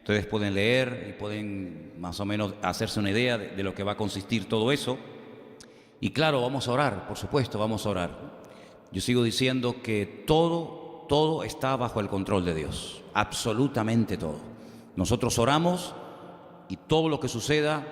Ustedes pueden leer y pueden más o menos hacerse una idea de lo que va a consistir todo eso. Y claro, vamos a orar, por supuesto, vamos a orar. Yo sigo diciendo que todo está bajo el control de Dios, absolutamente todo. Nosotros oramos y todo lo que suceda,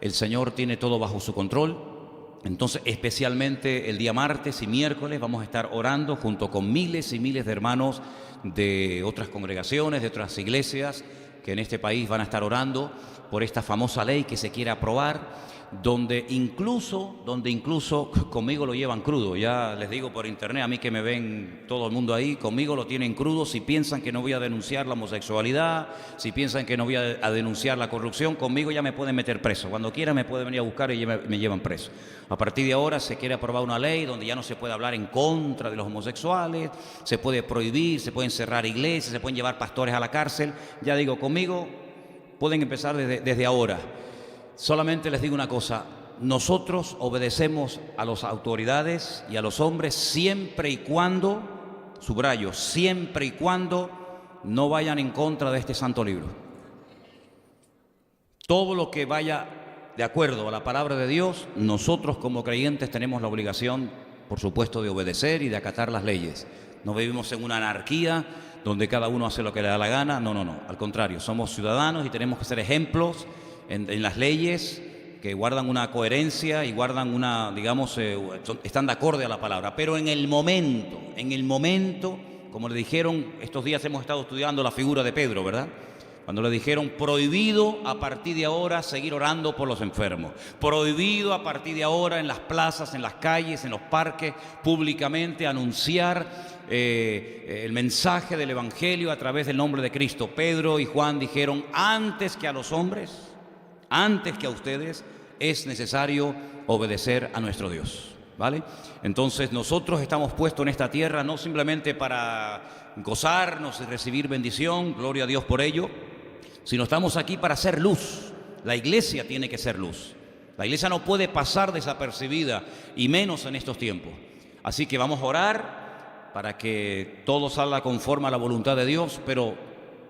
el Señor tiene todo bajo su control. Entonces, especialmente el día martes y miércoles vamos a estar orando junto con miles y miles de hermanos de otras congregaciones, de otras iglesias que en este país van a estar orando por esta famosa ley que se quiere aprobar, donde incluso conmigo lo llevan crudo. Ya les digo por internet, a mí que me ven todo el mundo ahí, conmigo lo tienen crudo. Si piensan que no voy a denunciar la homosexualidad, si piensan que no voy a denunciar la corrupción, conmigo ya me pueden meter preso. Cuando quieran me pueden venir a buscar y me llevan preso. A partir de ahora se quiere aprobar una ley donde ya no se puede hablar en contra de los homosexuales, se puede prohibir, se pueden cerrar iglesias, se pueden llevar pastores a la cárcel. Ya digo, conmigo pueden empezar desde ahora. Solamente les digo una cosa, nosotros obedecemos a las autoridades y a los hombres siempre y cuando, subrayo, siempre y cuando no vayan en contra de este santo libro. Todo lo que vaya de acuerdo a la palabra de Dios, nosotros como creyentes tenemos la obligación, por supuesto, de obedecer y de acatar las leyes. No vivimos en una anarquía donde cada uno hace lo que le da la gana. No, al contrario, somos ciudadanos y tenemos que ser ejemplos en las leyes que guardan una coherencia y guardan una, digamos, están de acorde a la palabra. Pero en el momento, como le dijeron, estos días hemos estado estudiando la figura de Pedro, ¿verdad? Cuando le dijeron, prohibido a partir de ahora seguir orando por los enfermos, prohibido a partir de ahora en las plazas, en las calles, en los parques, públicamente anunciar el mensaje del Evangelio a través del nombre de Cristo. Pedro y Juan dijeron, antes que a los hombres, antes que a ustedes, es necesario obedecer a nuestro Dios, ¿vale? Entonces nosotros estamos puestos en esta tierra no simplemente para gozarnos y recibir bendición, gloria a Dios por ello, sino estamos aquí para ser luz. La iglesia tiene que ser luz. La iglesia no puede pasar desapercibida, y menos en estos tiempos. Así que vamos a orar para que todo salga conforme a la voluntad de Dios, pero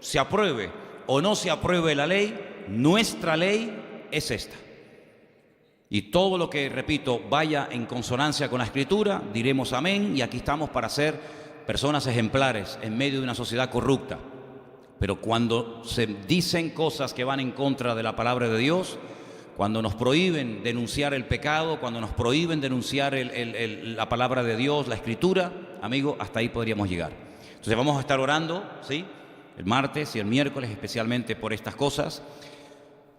se apruebe o no se apruebe la ley, nuestra ley es esta. Y todo lo que, repito, vaya en consonancia con la Escritura, diremos amén, y aquí estamos para ser personas ejemplares en medio de una sociedad corrupta. Pero cuando se dicen cosas que van en contra de la palabra de Dios, cuando nos prohíben denunciar el pecado, cuando nos prohíben denunciar la palabra de Dios, la Escritura, amigo, hasta ahí podríamos llegar. Entonces vamos a estar orando, ¿sí?, el martes y el miércoles, especialmente por estas cosas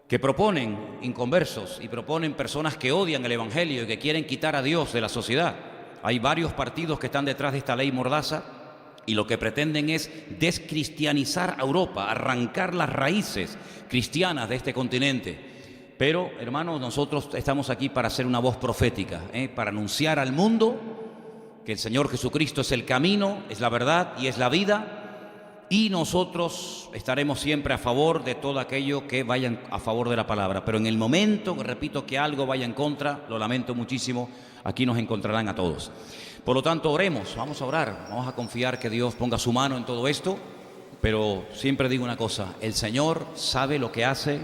que proponen inconversos y proponen personas que odian el Evangelio y que quieren quitar a Dios de la sociedad. Hay varios partidos que están detrás de esta ley mordaza y lo que pretenden es descristianizar a Europa, arrancar las raíces cristianas de este continente. Pero, hermanos, nosotros estamos aquí para ser una voz profética, para anunciar al mundo que el Señor Jesucristo es el camino, es la verdad y es la vida. Y nosotros estaremos siempre a favor de todo aquello que vayan a favor de la palabra. Pero en el momento, repito, que algo vaya en contra, lo lamento muchísimo, aquí nos encontrarán a todos. Por lo tanto, oremos, vamos a orar, vamos a confiar que Dios ponga su mano en todo esto. Pero siempre digo una cosa, el Señor sabe lo que hace,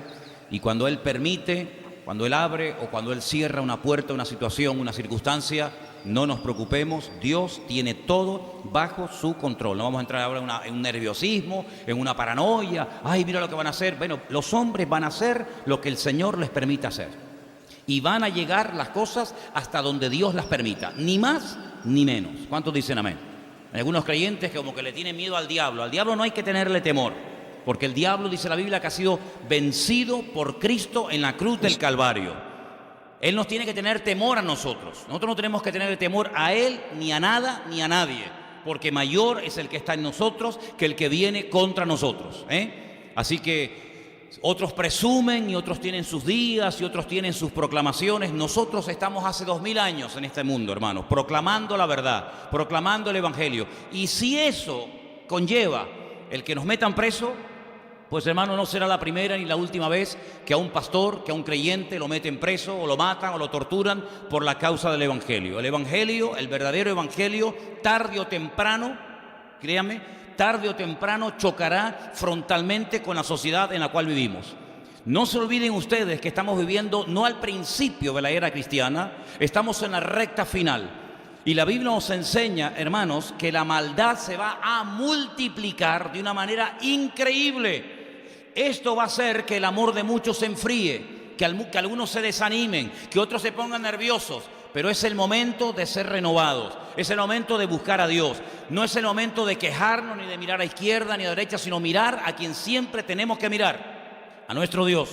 y cuando Él permite, cuando Él abre o cuando Él cierra una puerta, una situación, una circunstancia, no nos preocupemos, Dios tiene todo bajo su control. No vamos a entrar ahora en un nerviosismo, en una paranoia. Ay, mira lo que van a hacer. Bueno, los hombres van a hacer lo que el Señor les permite hacer. Y van a llegar las cosas hasta donde Dios las permita, ni más ni menos. ¿Cuántos dicen amén? Hay algunos creyentes que como que le tienen miedo al diablo. Al diablo no hay que tenerle temor, porque el diablo, dice la Biblia, que ha sido vencido por Cristo en la cruz del Calvario. Él nos tiene que tener temor a nosotros. Nosotros no tenemos que tener temor a Él, ni a nada, ni a nadie, porque mayor es el que está en nosotros que el que viene contra nosotros, Así que otros presumen y otros tienen sus días y otros tienen sus proclamaciones. Nosotros estamos hace 2000 años en este mundo, hermanos, proclamando la verdad, proclamando el Evangelio. Y si eso conlleva el que nos metan preso, pues, hermano, no será la primera ni la última vez que a un pastor, que a un creyente lo meten preso o lo matan o lo torturan por la causa del Evangelio. El Evangelio, el verdadero Evangelio, tarde o temprano, créame, tarde o temprano chocará frontalmente con la sociedad en la cual vivimos. No se olviden ustedes que estamos viviendo no al principio de la era cristiana, estamos en la recta final. Y la Biblia nos enseña, hermanos, que la maldad se va a multiplicar de una manera increíble. Esto va a hacer que el amor de muchos se enfríe, que algunos se desanimen, que otros se pongan nerviosos. Pero es el momento de ser renovados, es el momento de buscar a Dios. No es el momento de quejarnos ni de mirar a izquierda ni a derecha, sino mirar a quien siempre tenemos que mirar, a nuestro Dios.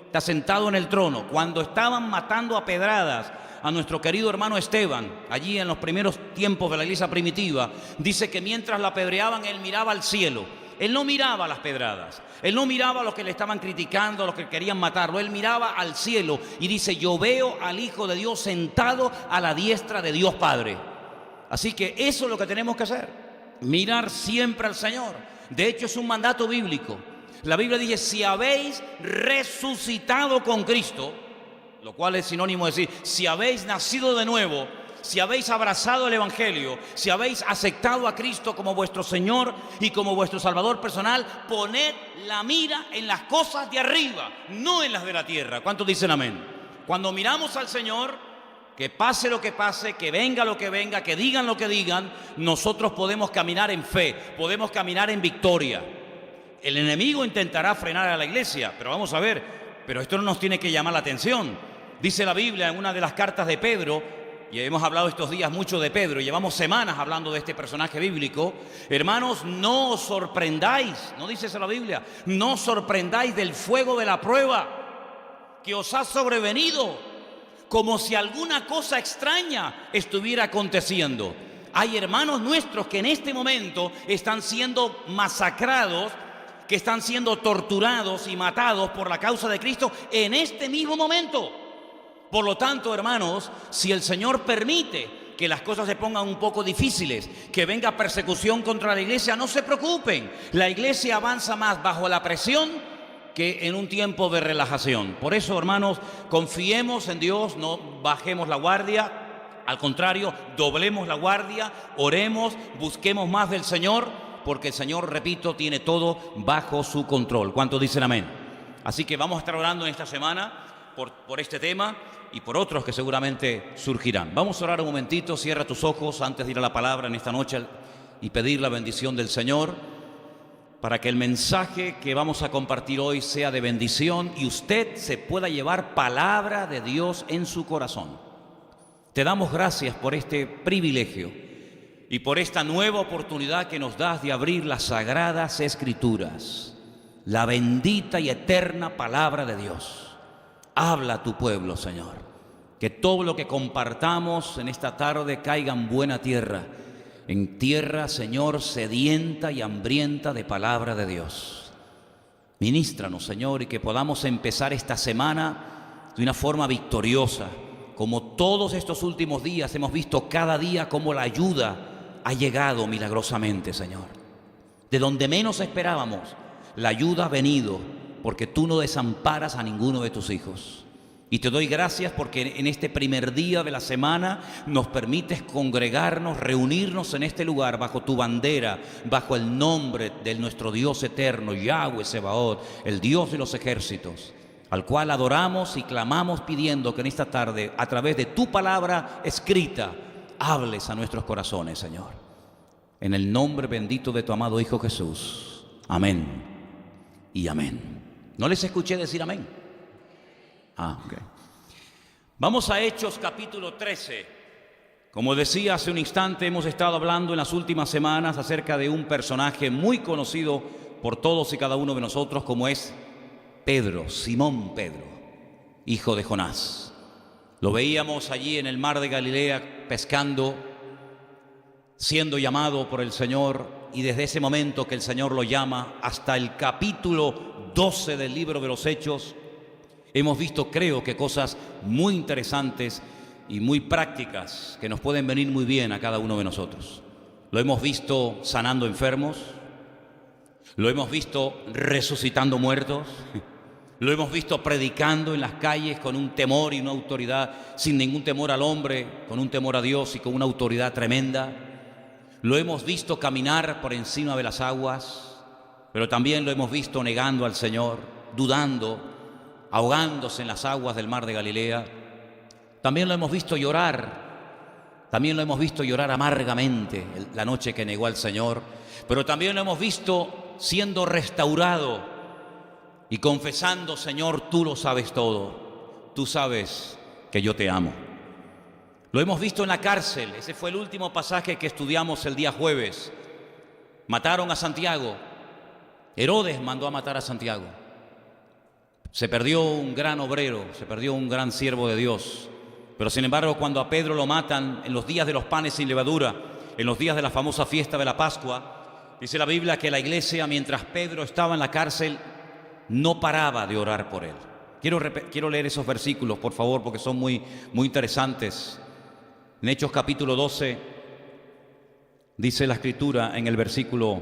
Está sentado en el trono. Cuando estaban matando a pedradas a nuestro querido hermano Esteban, allí en los primeros tiempos de la iglesia primitiva, dice que mientras la apedreaban, él miraba al cielo. Él no miraba las pedradas, él no miraba a los que le estaban criticando, a los que querían matarlo. Él miraba al cielo y dice: yo veo al Hijo de Dios sentado a la diestra de Dios Padre. Así que eso es lo que tenemos que hacer, mirar siempre al Señor. De hecho, es un mandato bíblico. La Biblia dice: si habéis resucitado con Cristo, lo cual es sinónimo de decir, si habéis nacido de nuevo, si habéis abrazado el Evangelio, si habéis aceptado a Cristo como vuestro Señor y como vuestro Salvador personal, poned la mira en las cosas de arriba, no en las de la tierra. ¿Cuántos dicen amén? Cuando miramos al Señor, que pase lo que pase, que venga lo que venga, que digan lo que digan, nosotros podemos caminar en fe, podemos caminar en victoria. El enemigo intentará frenar a la iglesia, pero vamos a ver, pero esto no nos tiene que llamar la atención. Dice la Biblia en una de las cartas de Pedro, y hemos hablado estos días mucho de Pedro, y llevamos semanas hablando de este personaje bíblico. Hermanos, no os sorprendáis, ¿no dice eso la Biblia? No os sorprendáis del fuego de la prueba que os ha sobrevenido, como si alguna cosa extraña estuviera aconteciendo. Hay hermanos nuestros que en este momento están siendo masacrados, que están siendo torturados y matados por la causa de Cristo en este mismo momento. Por lo tanto, hermanos, si el Señor permite que las cosas se pongan un poco difíciles, que venga persecución contra la iglesia, no se preocupen. La iglesia avanza más bajo la presión que en un tiempo de relajación. Por eso, hermanos, confiemos en Dios, no bajemos la guardia. Al contrario, doblemos la guardia, oremos, busquemos más del Señor, porque el Señor, repito, tiene todo bajo su control. ¿Cuántos dicen amén? Así que vamos a estar orando en esta semana por este tema y por otros que seguramente surgirán. Vamos a orar un momentito. Cierra tus ojos antes de ir a la palabra en esta noche y pedir la bendición del Señor para que el mensaje que vamos a compartir hoy sea de bendición y usted se pueda llevar palabra de Dios en su corazón. Te damos gracias por este privilegio y por esta nueva oportunidad que nos das de abrir las sagradas Escrituras, la bendita y eterna palabra de Dios. Habla a tu pueblo, Señor, que todo lo que compartamos en esta tarde caiga en buena tierra, en tierra, Señor, sedienta y hambrienta de palabra de Dios. Ministranos, Señor, y que podamos empezar esta semana de una forma victoriosa. Como todos estos últimos días hemos visto cada día cómo la ayuda ha llegado milagrosamente, Señor. De donde menos esperábamos, la ayuda ha venido, porque tú no desamparas a ninguno de tus hijos. Y te doy gracias porque en este primer día de la semana nos permites congregarnos, reunirnos en este lugar bajo tu bandera, bajo el nombre de nuestro Dios eterno, Yahweh Sebaot, el Dios de los ejércitos, al cual adoramos y clamamos pidiendo que en esta tarde, a través de tu palabra escrita, hables a nuestros corazones, Señor. En el nombre bendito de tu amado Hijo Jesús. Amén y amén. No les escuché decir amén. Ok. Vamos a Hechos capítulo 13. Como decía hace un instante, hemos estado hablando en las últimas semanas acerca de un personaje muy conocido por todos y cada uno de nosotros, como es Pedro, Simón Pedro, hijo de Jonás. Lo veíamos allí en el mar de Galilea pescando, siendo llamado por el Señor, y desde ese momento que el Señor lo llama hasta el capítulo 12 del libro de los Hechos, hemos visto, creo que cosas muy interesantes y muy prácticas que nos pueden venir muy bien a cada uno de nosotros. Lo hemos visto sanando enfermos, lo hemos visto resucitando muertos, lo hemos visto predicando en las calles con un temor y una autoridad, sin ningún temor al hombre, con un temor a Dios y con una autoridad tremenda. lo hemos visto caminar por encima de las aguas, pero también lo hemos visto negando al Señor, dudando, ahogándose en las aguas del mar de Galilea. También lo hemos visto llorar, también lo hemos visto llorar amargamente la noche que negó al Señor, pero también lo hemos visto siendo restaurado y confesando: Señor, tú lo sabes todo, tú sabes que yo te amo. Lo hemos visto en la cárcel. Ese fue el último pasaje que estudiamos el día jueves. Mataron a Santiago. Herodes mandó a matar a Santiago. Se perdió un gran obrero, se perdió un gran siervo de Dios. Pero sin embargo, cuando a Pedro lo matan en los días de los panes sin levadura, en los días de la famosa fiesta de la Pascua, dice la Biblia que la iglesia, mientras Pedro estaba en la cárcel, no paraba de orar por él. Quiero leer esos versículos, por favor, porque son muy interesantes. En Hechos capítulo 12, dice la Escritura en el versículo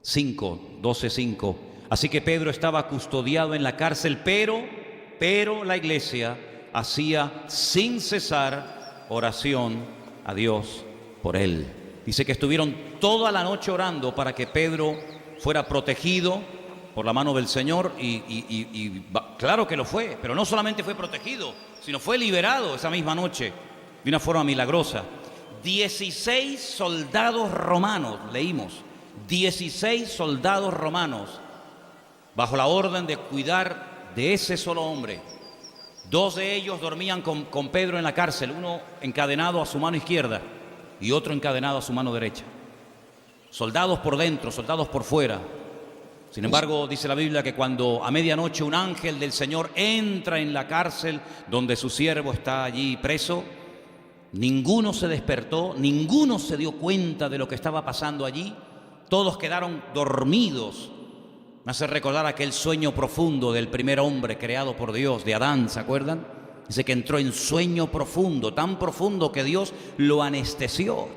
5, 12:5. Así que Pedro estaba custodiado en la cárcel, pero la iglesia hacía sin cesar oración a Dios por él. Dice que estuvieron toda la noche orando para que Pedro fuera protegido por la mano del Señor y claro que lo fue, pero no solamente fue protegido, sino fue liberado esa misma noche de una forma milagrosa. 16 soldados romanos, leímos, 16 soldados romanos, bajo la orden de cuidar de ese solo hombre. 2 de ellos dormían con Pedro en la cárcel, uno encadenado a su mano izquierda y otro encadenado a su mano derecha. Soldados por dentro, soldados por fuera. Sin embargo, dice la Biblia que cuando a medianoche un ángel del Señor entra en la cárcel donde su siervo está allí preso, ninguno se despertó, ninguno se dio cuenta de lo que estaba pasando allí. Todos quedaron dormidos. Me hace recordar aquel sueño profundo del primer hombre creado por Dios, de Adán, ¿se acuerdan? Dice que entró en sueño profundo, tan profundo que Dios lo anestesió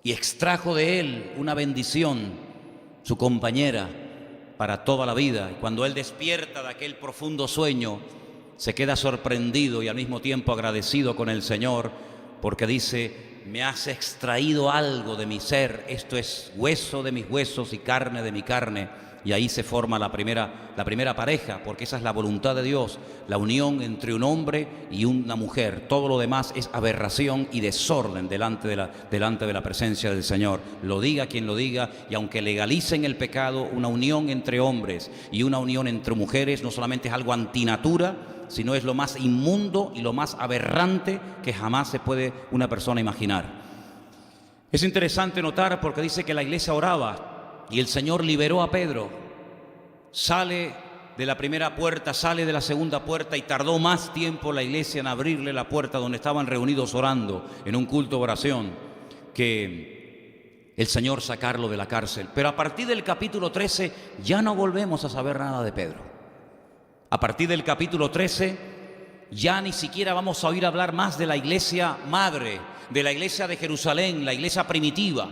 y extrajo de él una bendición, su compañera, para toda la vida. Y cuando él despierta de aquel profundo sueño, se queda sorprendido y al mismo tiempo agradecido con el Señor, porque dice: me has extraído algo de mi ser, esto es hueso de mis huesos y carne de mi carne. Y ahí se forma la primera pareja, porque esa es la voluntad de Dios, la unión entre un hombre y una mujer. Todo lo demás es aberración y desorden delante de la presencia del Señor. Lo diga quien lo diga, y aunque legalicen el pecado, una unión entre hombres y una unión entre mujeres no solamente es algo antinatura, sino es lo más inmundo y lo más aberrante que jamás se puede una persona imaginar. Es interesante notar porque dice que la iglesia oraba y el Señor liberó a Pedro. Sale de la primera puerta, sale de la segunda puerta, y tardó más tiempo la iglesia en abrirle la puerta donde estaban reunidos orando en un culto de oración que el Señor sacarlo de la cárcel. Pero a partir del capítulo 13 ya no volvemos a saber nada de Pedro. A partir del capítulo 13 ya ni siquiera vamos a oír hablar más de la iglesia madre, de la iglesia de Jerusalén, la iglesia primitiva.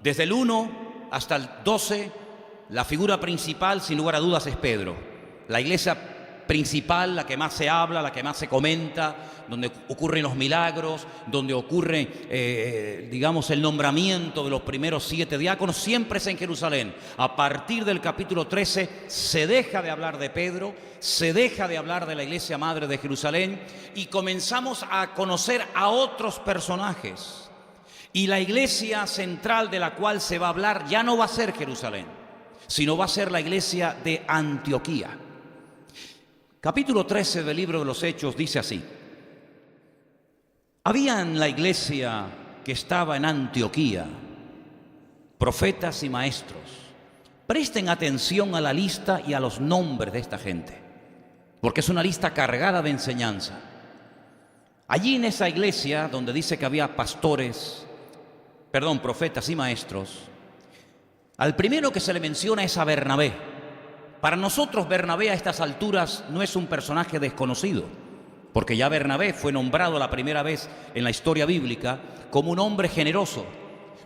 Desde el 1 hasta el 12, la figura principal, sin lugar a dudas, es Pedro. La iglesia principal, la que más se habla, la que más se comenta, donde ocurren los milagros, donde ocurre, digamos, el nombramiento de los primeros 7 diáconos, siempre es en Jerusalén. A partir del capítulo 13 se deja de hablar de Pedro, se deja de hablar de la iglesia madre de Jerusalén y comenzamos a conocer a otros personajes. Y la iglesia central de la cual se va a hablar ya no va a ser Jerusalén, sino va a ser la iglesia de Antioquía. Capítulo 13 del libro de los Hechos dice así: había en la iglesia que estaba en Antioquía profetas y maestros. Presten atención a la lista y a los nombres de esta gente, porque es una lista cargada de enseñanza. Allí en esa iglesia donde dice que había profetas y maestros, al primero que se le menciona es a Bernabé. Para nosotros Bernabé a estas alturas no es un personaje desconocido, porque ya Bernabé fue nombrado la primera vez en la historia bíblica como un hombre generoso,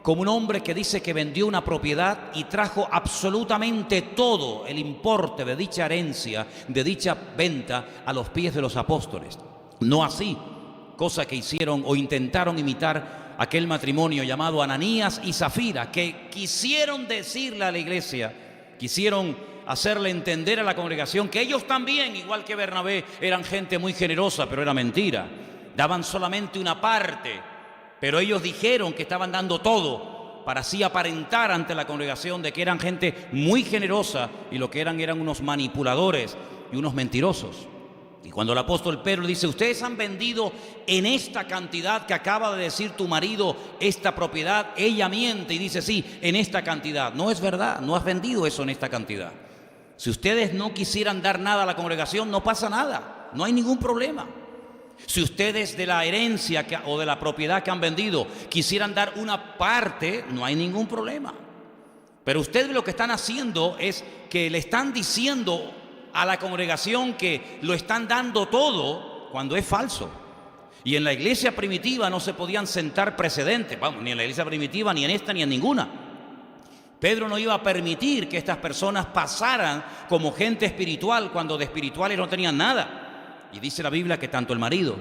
como un hombre que dice que vendió una propiedad y trajo absolutamente todo el importe de dicha herencia, de dicha venta, a los pies de los apóstoles. No así, cosa que hicieron o intentaron imitar aquel matrimonio llamado Ananías y Zafira, que quisieron decirle a la iglesia, quisieron hacerle entender a la congregación que ellos también, igual que Bernabé, eran gente muy generosa, pero era mentira. Daban solamente una parte, pero ellos dijeron que estaban dando todo para así aparentar ante la congregación de que eran gente muy generosa, y lo que eran unos manipuladores y unos mentirosos. Y cuando el apóstol Pedro dice: ustedes han vendido en esta cantidad que acaba de decir tu marido esta propiedad, ella miente y dice: sí, en esta cantidad. No es verdad, no has vendido eso en esta cantidad. Si ustedes no quisieran dar nada a la congregación, no pasa nada, no hay ningún problema. Si ustedes de la herencia o de la propiedad que han vendido quisieran dar una parte, no hay ningún problema. Pero ustedes lo que están haciendo es que le están diciendo a la congregación que lo están dando todo, cuando es falso. Y en la iglesia primitiva no se podían sentar precedentes, vamos, ni en la iglesia primitiva, ni en esta, ni en ninguna. Pedro no iba a permitir que estas personas pasaran como gente espiritual cuando de espirituales no tenían nada. Y dice la Biblia que tanto el marido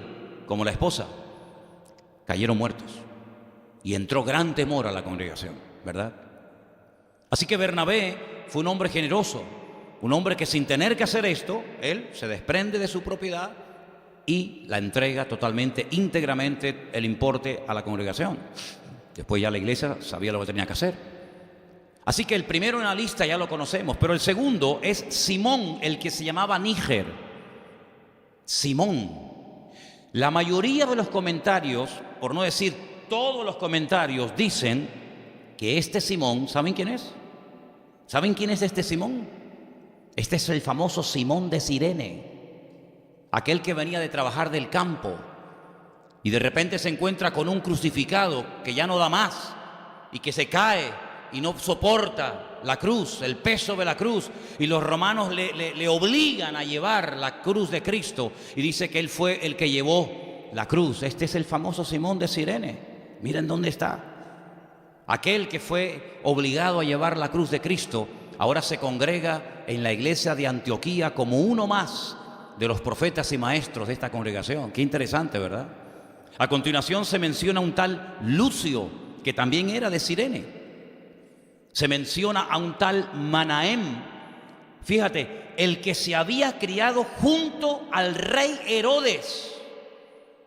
como la esposa cayeron muertos. Y entró gran temor a la congregación, ¿verdad? Así que Bernabé fue un hombre generoso, un hombre que sin tener que hacer esto, él se desprende de su propiedad y la entrega totalmente, íntegramente, el importe a la congregación. Después ya la iglesia sabía lo que tenía que hacer. Así que el primero en la lista ya lo conocemos, pero el segundo es Simón, el que se llamaba Níger. Simón. La mayoría de los comentarios, por no decir todos los comentarios, dicen que este Simón, ¿saben quién es? ¿Saben quién es este Simón? Este es el famoso Simón de Cirene, aquel que venía de trabajar del campo y de repente se encuentra con un crucificado que ya no da más y que se cae y no soporta la cruz, el peso de la cruz, y los romanos le obligan a llevar la cruz de Cristo, y dice que él fue el que llevó la cruz. Este es el famoso Simón de Cirene. Miren dónde está. Aquel que fue obligado a llevar la cruz de Cristo ahora se congrega en la iglesia de Antioquía como uno más de los profetas y maestros de esta congregación. Qué interesante, ¿verdad? A continuación se menciona un tal Lucio, que también era de Cirene. Se menciona a un tal Manahem, fíjate, el que se había criado junto al rey Herodes.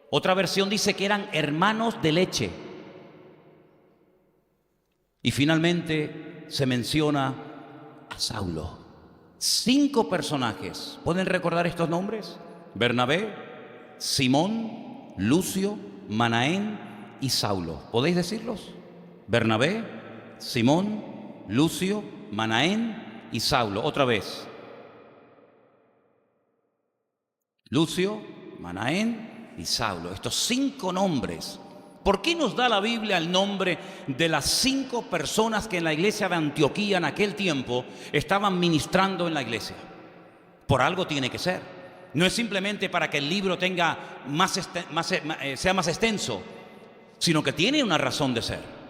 Otra versión dice que eran hermanos de leche. Y finalmente se menciona a Saulo. 5 personajes. ¿Pueden recordar estos nombres? Bernabé, Simón, Lucio, Manahem y Saulo. ¿Podéis decirlos? Bernabé, Simón, Lucio, Manahem y Saulo. Otra vez. Lucio, Manahem y Saulo. Estos 5 nombres. ¿Por qué nos da la Biblia el nombre de las 5 personas que en la iglesia de Antioquía en aquel tiempo estaban ministrando en la iglesia? Por algo tiene que ser. No es simplemente para que el libro tenga sea más extenso, sino que tiene una razón de ser.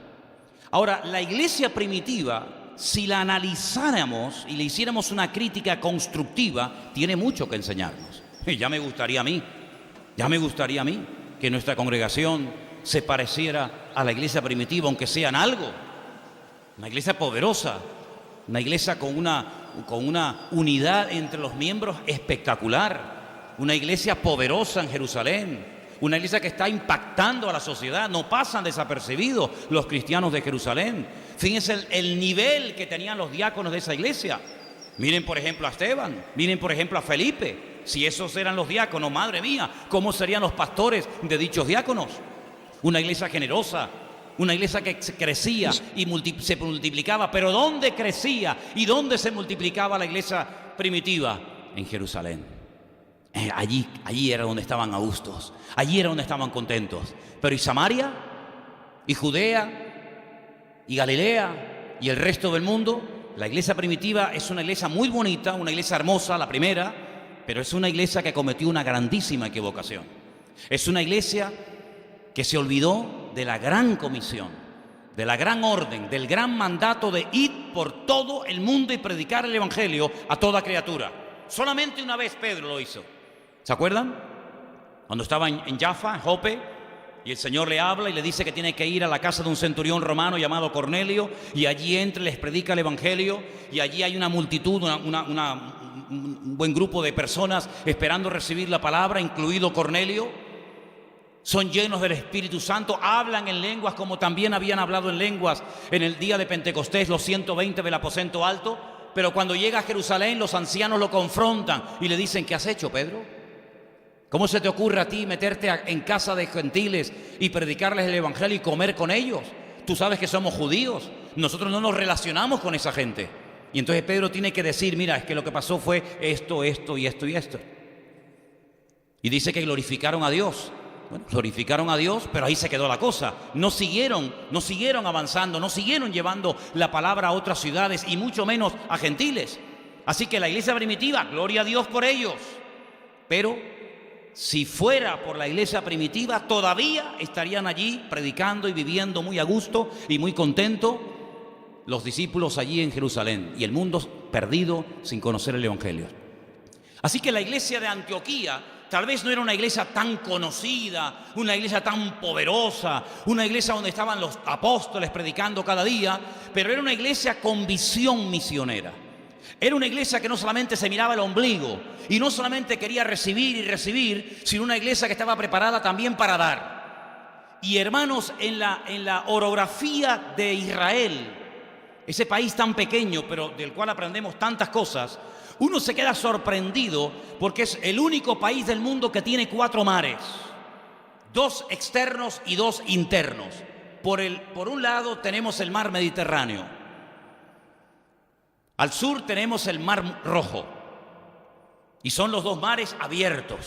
Ahora, la iglesia primitiva, si la analizáramos y le hiciéramos una crítica constructiva, tiene mucho que enseñarnos. Y ya me gustaría a mí que nuestra congregación se pareciera a la iglesia primitiva, aunque sea en algo. Una iglesia poderosa, una iglesia con una unidad entre los miembros espectacular, una iglesia poderosa en Jerusalén, una iglesia que está impactando a la sociedad. No pasan desapercibidos los cristianos de Jerusalén. Fíjense el nivel que tenían los diáconos de esa iglesia. Miren por ejemplo a Esteban, miren por ejemplo a Felipe. Si esos eran los diáconos, madre mía, ¿cómo serían los pastores de dichos diáconos? Una iglesia generosa, una iglesia que crecía y se multiplicaba. Pero ¿dónde crecía y dónde se multiplicaba la iglesia primitiva? En Jerusalén. Allí era donde estaban a gustos, allí era donde estaban contentos. Pero ¿y Samaria? ¿Y Judea? ¿Y Galilea? ¿Y el resto del mundo? La iglesia primitiva es una iglesia muy bonita, una iglesia hermosa, la primera, pero es una iglesia que cometió una grandísima equivocación. Es una iglesia que se olvidó de la gran comisión, de la gran orden, del gran mandato de ir por todo el mundo y predicar el evangelio a toda criatura. Solamente una vez Pedro lo hizo. ¿Se acuerdan? Cuando estaba en Jaffa, en Jope, Y el Señor le habla y le dice que tiene que ir a la casa de un centurión romano llamado Cornelio, y allí entra y les predica el Evangelio, y allí hay una multitud, un buen grupo de personas esperando recibir la palabra, incluido Cornelio. Son llenos del Espíritu Santo, hablan en lenguas como también habían hablado en lenguas en el día de Pentecostés, los 120 del aposento alto. Pero cuando llega a Jerusalén, los ancianos lo confrontan y le dicen: ¿qué has hecho, Pedro? ¿Cómo se te ocurre a ti meterte en casa de gentiles y predicarles el Evangelio y comer con ellos? Tú sabes que somos judíos, nosotros no nos relacionamos con esa gente. Y entonces Pedro tiene que decir: mira, es que lo que pasó fue esto, esto y esto y esto. Y dice que glorificaron a Dios. Bueno, glorificaron a Dios, pero ahí se quedó la cosa. No siguieron avanzando, no siguieron llevando la palabra a otras ciudades y mucho menos a gentiles. Así que la iglesia primitiva, gloria a Dios por ellos. Pero si fuera por la iglesia primitiva, todavía estarían allí predicando y viviendo muy a gusto y muy contento los discípulos allí en Jerusalén, y el mundo perdido sin conocer el Evangelio. Así que la iglesia de Antioquía tal vez no era una iglesia tan conocida, una iglesia tan poderosa, una iglesia donde estaban los apóstoles predicando cada día, pero era una iglesia con visión misionera. Era una iglesia que no solamente se miraba el ombligo y no solamente quería recibir y recibir, sino una iglesia que estaba preparada también para dar. Y hermanos, en la orografía de Israel, ese país tan pequeño, pero del cual aprendemos tantas cosas, uno se queda sorprendido porque es el único país del mundo que tiene 4 mares, 2 externos y 2 internos. Por un lado tenemos el mar Mediterráneo, al sur tenemos el mar Rojo, y son los 2 mares abiertos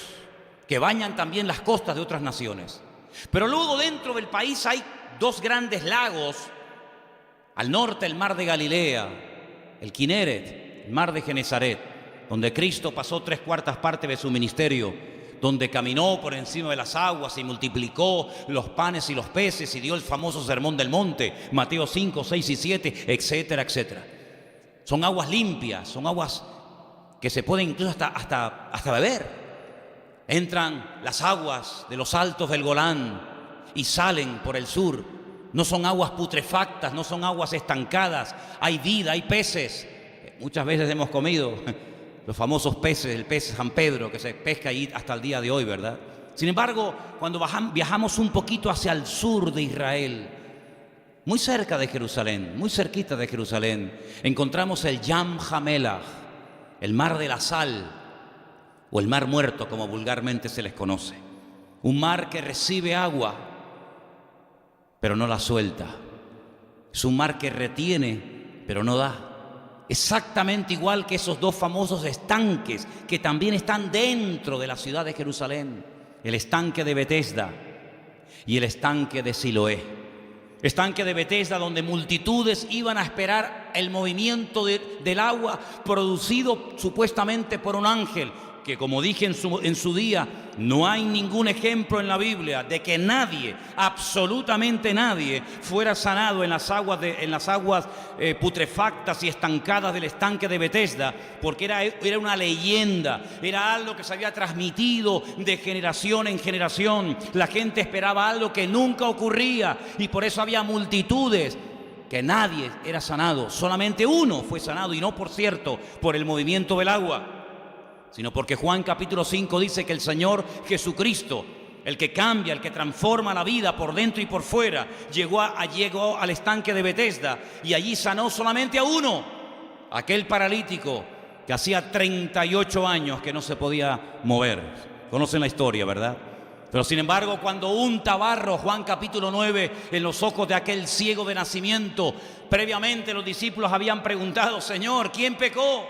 que bañan también las costas de otras naciones. Pero luego dentro del país hay 2 grandes lagos, al norte el mar de Galilea, el Kineret, el mar de Genesaret, donde Cristo pasó 3/4 partes de su ministerio, donde caminó por encima de las aguas y multiplicó los panes y los peces y dio el famoso sermón del monte, Mateo 5, 6 y 7, etcétera, etcétera. Son aguas limpias, son aguas que se pueden incluso hasta beber. Entran las aguas de los altos del Golán y salen por el sur. No son aguas putrefactas, no son aguas estancadas, hay vida, hay peces. Muchas veces hemos comido los famosos peces, el pez San Pedro, que se pesca ahí hasta el día de hoy, ¿verdad? Sin embargo, cuando viajamos un poquito hacia el sur de Israel, muy cerca de Jerusalén, muy cerquita de Jerusalén, encontramos el Yam Hamelach, el mar de la sal, o el mar muerto, como vulgarmente se les conoce. Un mar que recibe agua, pero no la suelta. Es un mar que retiene, pero no da. Exactamente igual que esos 2 famosos estanques que también están dentro de la ciudad de Jerusalén: el estanque de Betesda y el estanque de Siloé. Estanque de Betesda, donde multitudes iban a esperar el movimiento del agua producido supuestamente por un ángel, que, como dije en su día, no hay ningún ejemplo en la Biblia de que nadie, absolutamente nadie, fuera sanado en las aguas putrefactas y estancadas del estanque de Betesda, porque era una leyenda, era algo que se había transmitido de generación en generación. La gente esperaba algo que nunca ocurría, y por eso había multitudes que nadie era sanado. Solamente uno fue sanado, y no, por cierto, por el movimiento del agua, sino porque Juan capítulo 5 dice que el Señor Jesucristo, el que cambia, el que transforma la vida por dentro y por fuera, llegó al estanque de Betesda y allí sanó solamente a uno, aquel paralítico que hacía 38 años que no se podía mover. Conocen la historia, ¿verdad? Pero sin embargo, cuando unta barro, Juan capítulo 9, en los ojos de aquel ciego de nacimiento, previamente los discípulos habían preguntado: Señor, ¿quién pecó?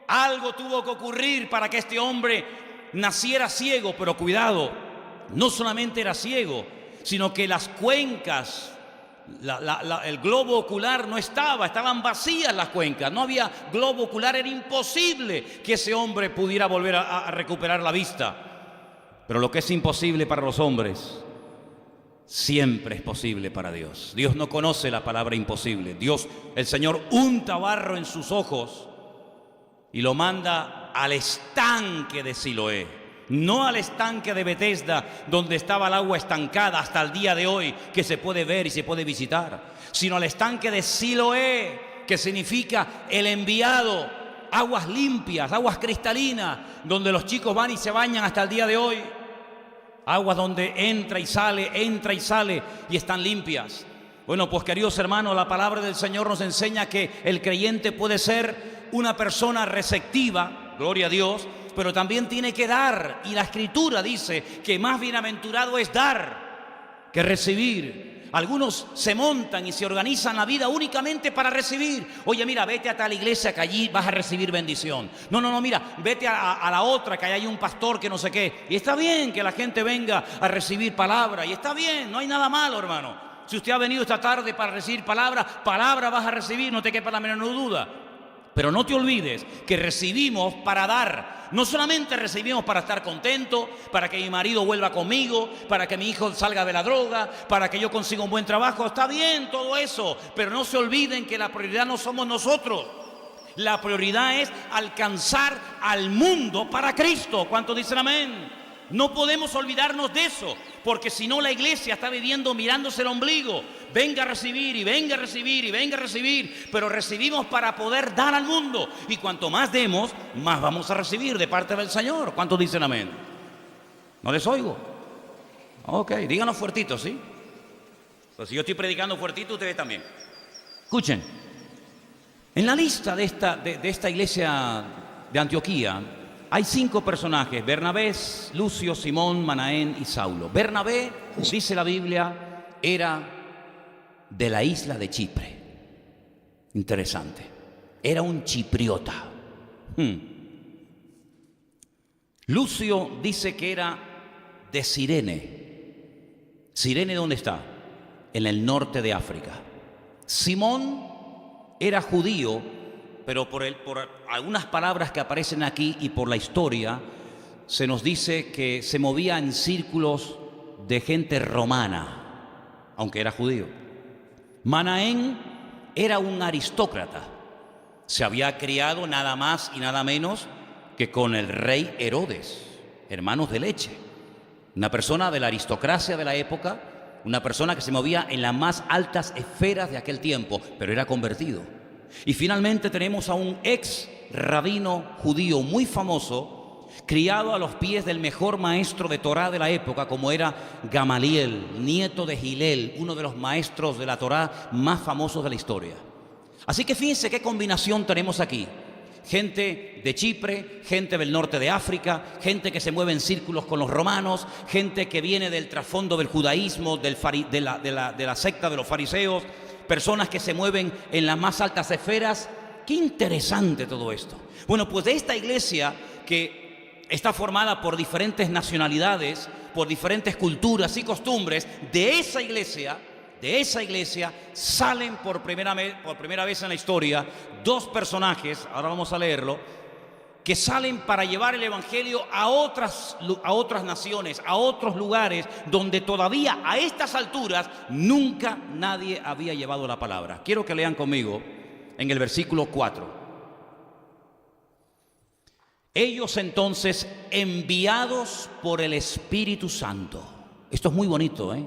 Algo tuvo que ocurrir para que este hombre naciera ciego. Pero cuidado, no solamente era ciego, sino que las cuencas, el globo ocular no estaban vacías las cuencas, no había globo ocular, era imposible que ese hombre pudiera volver a recuperar la vista. Pero lo que es imposible para los hombres siempre es posible para Dios. Dios no conoce la palabra imposible. El Señor unta barro en sus ojos y lo manda al estanque de Siloé. No al estanque de Betesda, donde estaba el agua estancada hasta el día de hoy, que se puede ver y se puede visitar, sino al estanque de Siloé, que significa el enviado, aguas limpias, aguas cristalinas, donde los chicos van y se bañan hasta el día de hoy. Aguas donde entra y sale y están limpias. Bueno, pues queridos hermanos, la palabra del Señor nos enseña que el creyente puede ser una persona receptiva, gloria a Dios, pero también tiene que dar. Y la Escritura dice que más bienaventurado es dar que recibir. Algunos se montan y se organizan la vida únicamente para recibir. Oye, mira, vete a tal iglesia que allí vas a recibir bendición. No, mira, vete a la otra que hay un pastor que no sé qué. Y está bien que la gente venga a recibir palabra. Y está bien, no hay nada malo, hermano. Si usted ha venido esta tarde para recibir palabra vas a recibir, no te quepa la menor duda. Pero no te olvides que recibimos para dar. No solamente recibimos para estar contento, para que mi marido vuelva conmigo, para que mi hijo salga de la droga, para que yo consiga un buen trabajo. Está bien todo eso, pero no se olviden que la prioridad no somos nosotros. La prioridad es alcanzar al mundo para Cristo. ¿Cuántos dicen amén? No podemos olvidarnos de eso, porque si no la iglesia está viviendo mirándose el ombligo. Venga a recibir y venga a recibir y venga a recibir, pero recibimos para poder dar al mundo. Y cuanto más demos, más vamos a recibir de parte del Señor. ¿Cuántos dicen amén? ¿No les oigo? Ok, díganlo fuertito, ¿sí? Pues si yo estoy predicando fuertito, ustedes también. Escuchen, en la lista de esta iglesia de Antioquía hay 5 personajes: Bernabé, Lucio, Simón, Manaén y Saulo. Bernabé, dice la Biblia, era de la isla de Chipre. Interesante. Era un chipriota. Lucio dice que era de Cirene. ¿Cirene dónde está? En el norte de África. Simón era judío, pero por algunas palabras que aparecen aquí y por la historia, se nos dice que se movía en círculos de gente romana, aunque era judío. Manaén era un aristócrata. Se había criado nada más y nada menos que con el rey Herodes, hermanos de leche. Una persona de la aristocracia de la época, una persona que se movía en las más altas esferas de aquel tiempo, pero era convertido. Y finalmente tenemos a un ex rabino judío muy famoso, criado a los pies del mejor maestro de Torá de la época, como era Gamaliel, nieto de Gilel, uno de los maestros de la Torá más famosos de la historia. Así que fíjense qué combinación tenemos aquí. Gente de Chipre, gente del norte de África, gente que se mueve en círculos con los romanos, gente que viene del trasfondo del judaísmo, de la secta de los fariseos, personas que se mueven en las más altas esferas. Qué interesante todo esto. Bueno, pues de esta iglesia que está formada por diferentes nacionalidades, por diferentes culturas y costumbres, de esa iglesia salen por primera vez en la historia 2 personajes, ahora vamos a leerlo, que salen para llevar el evangelio a otras naciones, a otros lugares donde todavía a estas alturas nunca nadie había llevado la palabra. Quiero que lean conmigo en el versículo 4. Ellos entonces, enviados por el Espíritu Santo. Esto es muy bonito, ¿eh?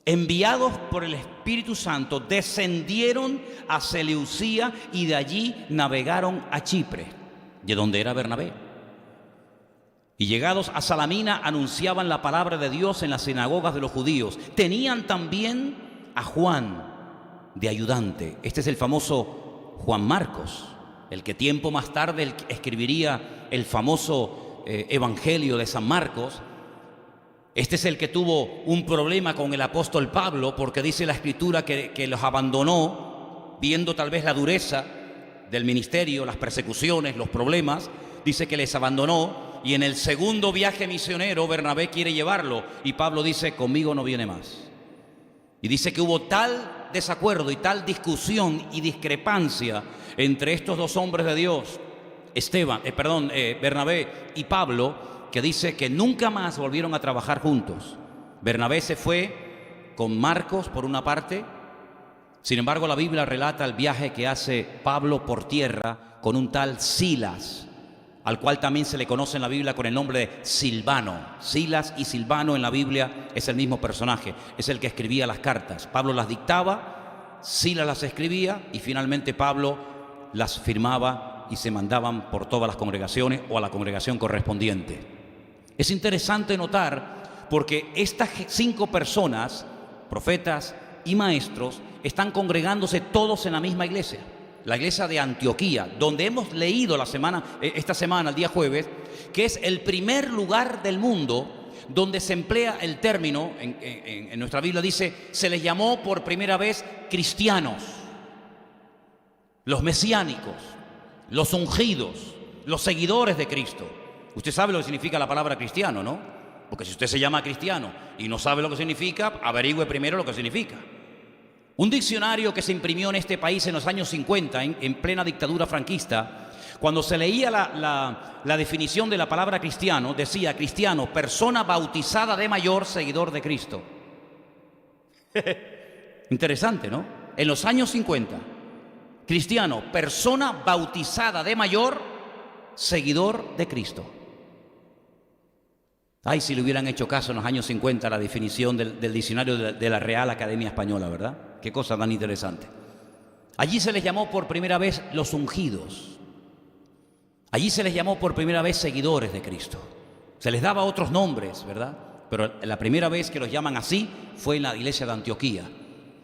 Enviados por el Espíritu Santo, descendieron a Seleucía y de allí navegaron a Chipre, de donde era Bernabé. Y llegados a Salamina, anunciaban la palabra de Dios en las sinagogas de los judíos. Tenían también a Juan de ayudante. Este es el famoso Juan Marcos, el que tiempo más tarde escribiría el famoso Evangelio de San Marcos. Este es el que tuvo un problema con el apóstol Pablo, porque dice la Escritura que los abandonó, viendo tal vez la dureza del ministerio, las persecuciones, los problemas. Dice que les abandonó, y en el segundo viaje misionero Bernabé quiere llevarlo, y Pablo dice: conmigo no viene más. Y dice que hubo tal desacuerdo y tal discusión y discrepancia entre estos 2 hombres de Dios, Bernabé y Pablo, que dice que nunca más volvieron a trabajar juntos. Bernabé se fue con Marcos por una parte. Sin embargo, la Biblia relata el viaje que hace Pablo por tierra con un tal Silas. al cual también se le conoce en la Biblia con el nombre de Silvano. Silas y Silvano en la Biblia es el mismo personaje, es el que escribía las cartas. Pablo las dictaba, Silas las escribía y finalmente Pablo las firmaba y se mandaban por todas las congregaciones o a la congregación correspondiente. Es interesante notar porque estas 5 personas, profetas y maestros, están congregándose todos en la misma iglesia. La iglesia de Antioquía, donde hemos leído esta semana, el día jueves, que es el primer lugar del mundo donde se emplea el término, en nuestra Biblia dice, se les llamó por primera vez cristianos, los mesiánicos, los ungidos, los seguidores de Cristo. Usted sabe lo que significa la palabra cristiano, ¿no? Porque si usted se llama cristiano y no sabe lo que significa, averigüe primero lo que significa. Un diccionario que se imprimió en este país en los años 50, en plena dictadura franquista, cuando se leía la definición de la palabra cristiano, decía: cristiano, persona bautizada de mayor, seguidor de Cristo. Interesante, ¿no? En los años 50, cristiano, persona bautizada de mayor, seguidor de Cristo. Ay, si le hubieran hecho caso en los años 50 a la definición del diccionario de la Real Academia Española, ¿verdad? Qué cosa tan interesante. Allí se les llamó por primera vez los ungidos. Allí se les llamó por primera vez seguidores de Cristo. Se les daba otros nombres, ¿verdad? Pero la primera vez que los llaman así fue en la iglesia de Antioquía.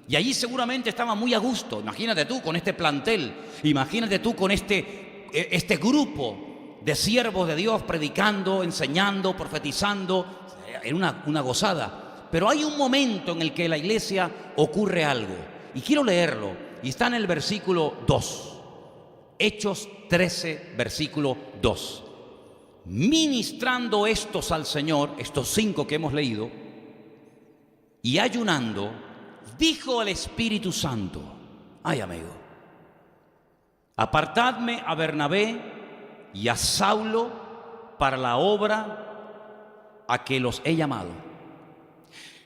Y allí seguramente estaban muy a gusto. Imagínate tú con este plantel, imagínate tú con este grupo de siervos de Dios predicando, enseñando, profetizando. Era una gozada. Pero hay un momento en el que en la iglesia ocurre algo. Y quiero leerlo. Y está en el versículo 2. Hechos 13, versículo 2. Ministrando estos al Señor, estos 5 que hemos leído, y ayunando, dijo el Espíritu Santo: ay, amigo, apartadme a Bernabé y a Saulo para la obra a que los he llamado.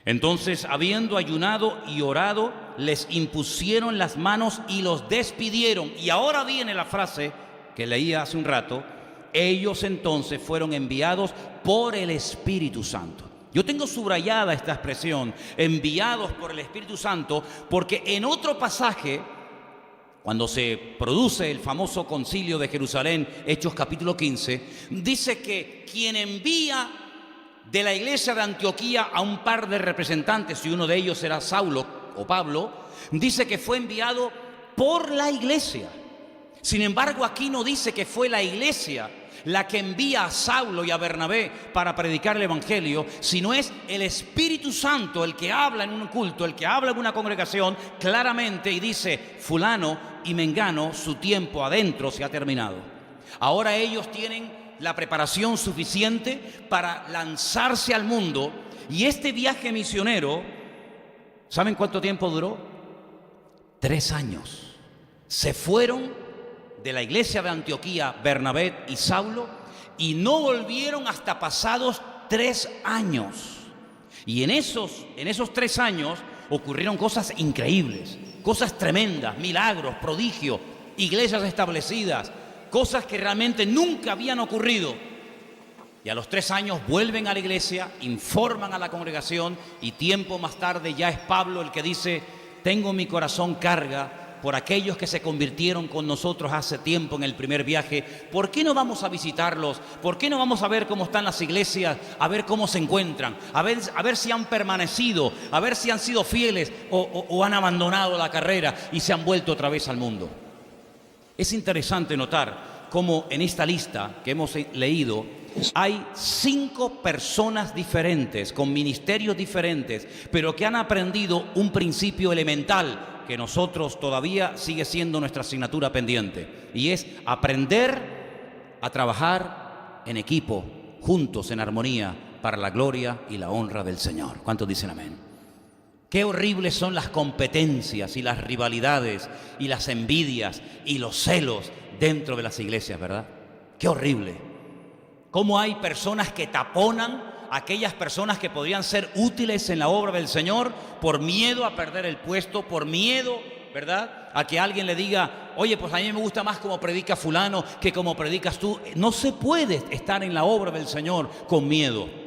Entonces, habiendo ayunado y orado, les impusieron las manos y los despidieron. Y ahora viene la frase que leía hace un rato: ellos entonces fueron enviados por el Espíritu Santo. Yo tengo subrayada esta expresión, enviados por el Espíritu Santo, porque en otro pasaje, cuando se produce el famoso concilio de Jerusalén, Hechos capítulo 15, dice que quien envía de la iglesia de Antioquía a un par de representantes, y uno de ellos era Saulo o Pablo, dice que fue enviado por la iglesia. Sin embargo, aquí no dice que fue la iglesia la que envía a Saulo y a Bernabé para predicar el evangelio, sino es el Espíritu Santo el que habla en un culto, el que habla en una congregación claramente y dice: fulano y mengano, su tiempo adentro se ha terminado. Ahora ellos tienen la preparación suficiente para lanzarse al mundo. Y este viaje misionero, ¿saben cuánto tiempo duró? 3 años. Se fueron de la iglesia de Antioquía Bernabé y Saulo y no volvieron hasta pasados 3 años. Y en esos 3 años ocurrieron cosas increíbles, cosas tremendas, milagros, prodigios, iglesias establecidas, cosas que realmente nunca habían ocurrido. Y a los 3 años vuelven a la iglesia, informan a la congregación, y tiempo más tarde ya es Pablo el que dice: tengo mi corazón carga por aquellos que se convirtieron con nosotros hace tiempo en el primer viaje. ¿Por qué no vamos a visitarlos? ¿Por qué no vamos a ver cómo están las iglesias? A ver cómo se encuentran, a ver si han permanecido, a ver si han sido fieles o han abandonado la carrera y se han vuelto otra vez al mundo. Es interesante notar cómo en esta lista que hemos leído hay 5 personas diferentes, con ministerios diferentes, pero que han aprendido un principio elemental que nosotros todavía sigue siendo nuestra asignatura pendiente, y es aprender a trabajar en equipo, juntos, en armonía, para la gloria y la honra del Señor. ¿Cuántos dicen amén? Qué horribles son las competencias y las rivalidades y las envidias y los celos dentro de las iglesias, ¿verdad? Qué horrible. Cómo hay personas que taponan a aquellas personas que podrían ser útiles en la obra del Señor por miedo a perder el puesto, por miedo, ¿verdad?, a que alguien le diga: oye, pues a mí me gusta más como predica fulano que como predicas tú. No se puede estar en la obra del Señor con miedo.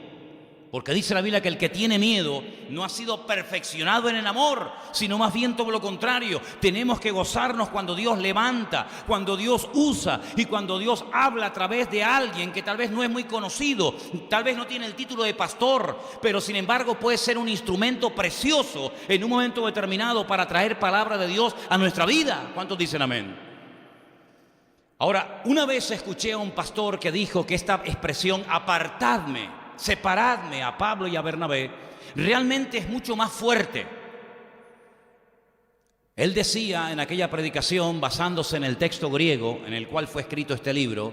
Porque dice la Biblia que el que tiene miedo no ha sido perfeccionado en el amor, sino más bien todo lo contrario. Tenemos que gozarnos cuando Dios levanta, cuando Dios usa y cuando Dios habla a través de alguien que tal vez no es muy conocido, tal vez no tiene el título de pastor, pero sin embargo puede ser un instrumento precioso en un momento determinado para traer palabra de Dios a nuestra vida. ¿Cuántos dicen amén? Ahora, una vez escuché a un pastor que dijo que esta expresión, apartadme, separadme, a Pablo y a Bernabé, realmente es mucho más fuerte. Él decía en aquella predicación, basándose en el texto griego en el cual fue escrito este libro,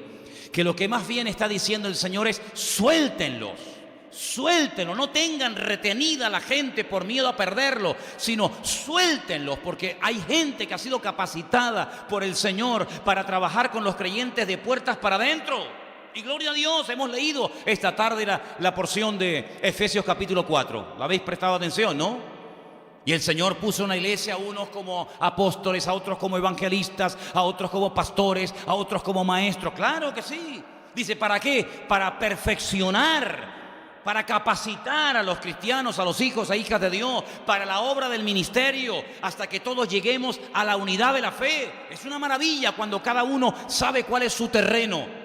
que lo que más bien está diciendo el Señor es: suéltenlos, suéltenlos, no tengan retenida a la gente por miedo a perderlo, sino suéltenlos, porque hay gente que ha sido capacitada por el Señor para trabajar con los creyentes de puertas para adentro. Y gloria a Dios, hemos leído esta tarde la porción de Efesios capítulo 4. ¿La habéis prestado atención, no? Y el Señor puso una iglesia, a unos como apóstoles, a otros como evangelistas, a otros como pastores, a otros como maestros. Claro que sí. Dice, ¿para qué? Para perfeccionar, para capacitar a los cristianos, a los hijos e hijas de Dios, para la obra del ministerio, hasta que todos lleguemos a la unidad de la fe. Es una maravilla cuando cada uno sabe cuál es su terreno.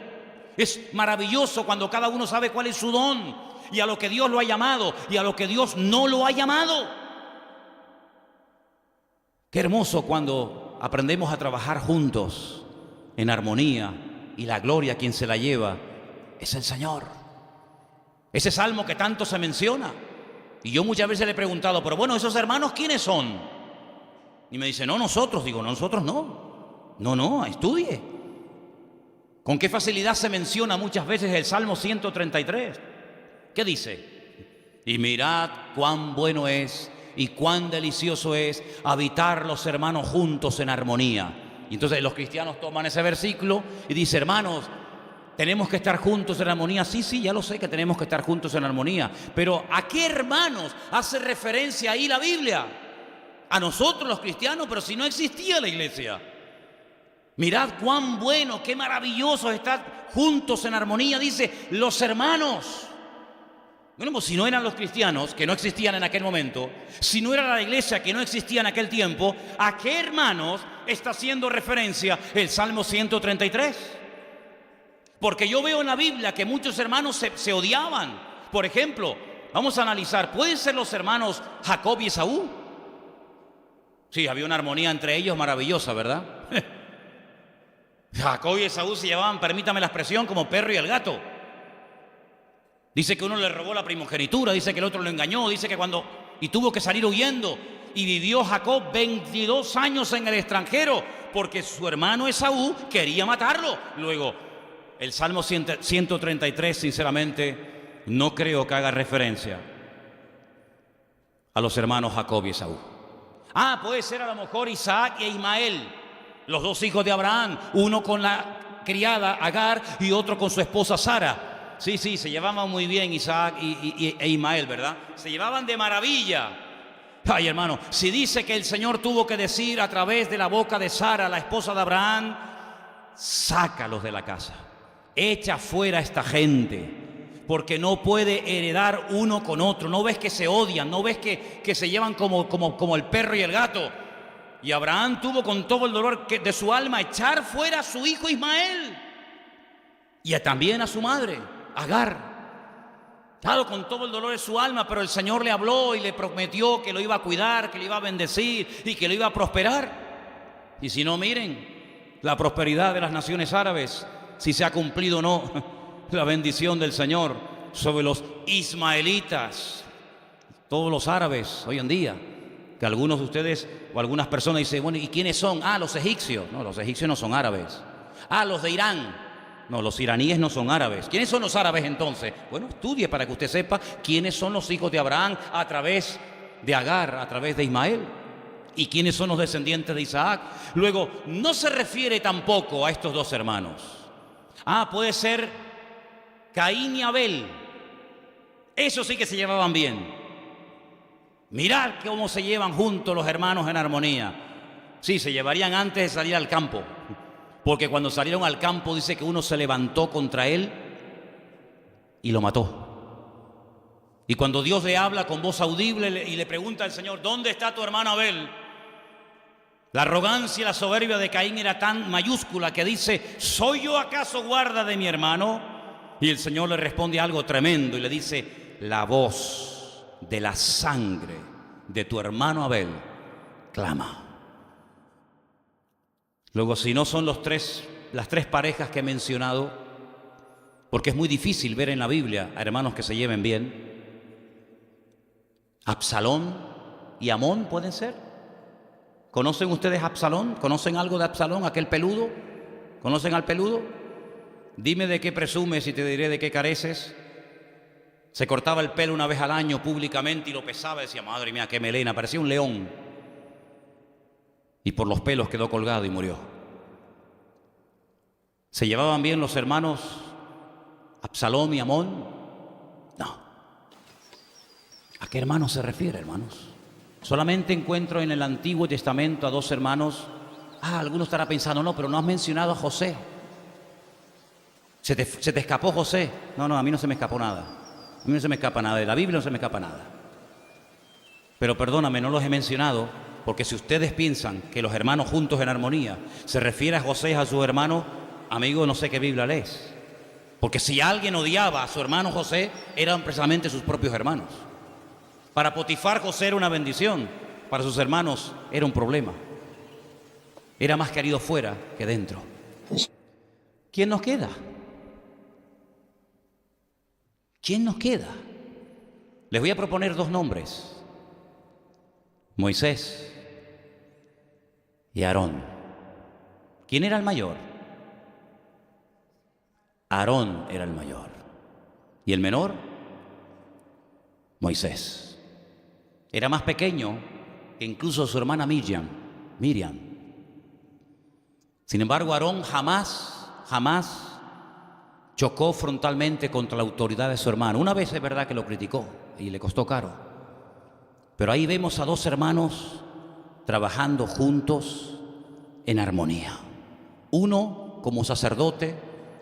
Es maravilloso cuando cada uno sabe cuál es su don y a lo que Dios lo ha llamado y a lo que Dios no lo ha llamado. Qué hermoso cuando aprendemos a trabajar juntos en armonía, y la gloria, quien se la lleva, es el Señor. Ese salmo que tanto se menciona. Y yo muchas veces le he preguntado, pero bueno, ¿esos hermanos quiénes son? Y me dice, no, nosotros. Digo, no, nosotros no. No, estudie. ¿Con qué facilidad se menciona muchas veces el Salmo 133? ¿Qué dice? Y mirad cuán bueno es y cuán delicioso es habitar los hermanos juntos en armonía. Y entonces los cristianos toman ese versículo y dicen, hermanos, tenemos que estar juntos en armonía. Sí, ya lo sé que tenemos que estar juntos en armonía. Pero ¿a qué hermanos hace referencia ahí la Biblia? A nosotros los cristianos, pero si no existía la iglesia. Mirad cuán bueno, qué maravilloso estar juntos en armonía, dice, los hermanos. Bueno, pues si no eran los cristianos, que no existían en aquel momento, si no era la iglesia, que no existía en aquel tiempo, ¿a qué hermanos está haciendo referencia el Salmo 133? Porque yo veo en la Biblia que muchos hermanos se odiaban. Por ejemplo, vamos a analizar, ¿pueden ser los hermanos Jacob y Esaú? Sí, había una armonía entre ellos maravillosa, ¿verdad? Jacob y Esaú se llevaban, permítame la expresión, como perro y el gato. Dice que uno le robó la primogenitura, dice que el otro lo engañó, dice que y tuvo que salir huyendo. Y vivió Jacob 22 años en el extranjero porque su hermano Esaú quería matarlo. Luego, el Salmo 133, sinceramente, no creo que haga referencia a los hermanos Jacob y Esaú. Puede ser a lo mejor Isaac e Ismael, los dos hijos de Abraham, uno con la criada Agar y otro con su esposa Sara. Sí, se llevaban muy bien Isaac e Ismael, ¿verdad? Se llevaban de maravilla. Ay, hermano, si dice que el Señor tuvo que decir a través de la boca de Sara, la esposa de Abraham, sácalos de la casa, echa fuera a esta gente, porque no puede heredar uno con otro. No ves que se odian, no ves que se llevan como el perro y el gato. Y Abraham tuvo con todo el dolor de su alma echar fuera a su hijo Ismael y también a su madre, Agar. Claro, con todo el dolor de su alma, pero el Señor le habló y le prometió que lo iba a cuidar, que lo iba a bendecir y que lo iba a prosperar. Y si no, miren la prosperidad de las naciones árabes, si se ha cumplido o no la bendición del Señor sobre los ismaelitas, todos los árabes hoy en día. Que algunos de ustedes o algunas personas dicen, bueno, ¿y quiénes son? Los egipcios. No, los egipcios no son árabes. Los de Irán. No, los iraníes no son árabes. ¿Quiénes son los árabes entonces? Bueno, estudie para que usted sepa quiénes son los hijos de Abraham a través de Agar, a través de Ismael. Y quiénes son los descendientes de Isaac. Luego, no se refiere tampoco a estos dos hermanos. Puede ser Caín y Abel. Esos sí que se llevaban bien. Mirad cómo se llevan juntos los hermanos en armonía. Sí, se llevarían antes de salir al campo, porque cuando salieron al campo dice que uno se levantó contra él y lo mató. Y cuando Dios le habla con voz audible y le pregunta al Señor, ¿dónde está tu hermano Abel? La arrogancia y la soberbia de Caín era tan mayúscula que dice, ¿soy yo acaso guarda de mi hermano? Y el Señor le responde algo tremendo y le dice, la voz de la sangre de tu hermano Abel clama. Luego, si no son las tres parejas que he mencionado, porque es muy difícil ver en la Biblia a hermanos que se lleven bien, Absalón y Amón pueden ser. ¿Conocen ustedes a Absalón? ¿Conocen algo de Absalón, aquel peludo? ¿Conocen al peludo? Dime de qué presumes y te diré de qué careces. Se cortaba el pelo una vez al año públicamente y lo pesaba y decía, madre mía, qué melena, parecía un león. Y por los pelos quedó colgado y murió. ¿Se llevaban bien los hermanos Absalón y Amón? No. ¿A qué hermanos se refiere, hermanos? Solamente encuentro en el Antiguo Testamento a dos hermanos. Alguno estará pensando, no, pero no has mencionado a José. ¿Se te escapó José? No, a mí no se me escapó nada. A mí no se me escapa nada, de la Biblia no se me escapa nada. Pero perdóname, no los he mencionado, porque si ustedes piensan que los hermanos juntos en armonía se refiere a José a su hermano, amigo, no sé qué Biblia lees. Porque si alguien odiaba a su hermano José, eran precisamente sus propios hermanos. Para Potifar, José era una bendición. Para sus hermanos era un problema. Era más querido fuera que dentro. ¿Quién nos queda? ¿Quién nos queda? Les voy a proponer dos nombres. Moisés y Aarón. ¿Quién era el mayor? Aarón era el mayor. ¿Y el menor? Moisés. Era más pequeño que incluso su hermana Miriam. Sin embargo, Aarón jamás chocó frontalmente contra la autoridad de su hermano. Una vez es verdad que lo criticó y le costó caro. Pero ahí vemos a dos hermanos trabajando juntos en armonía. Uno como sacerdote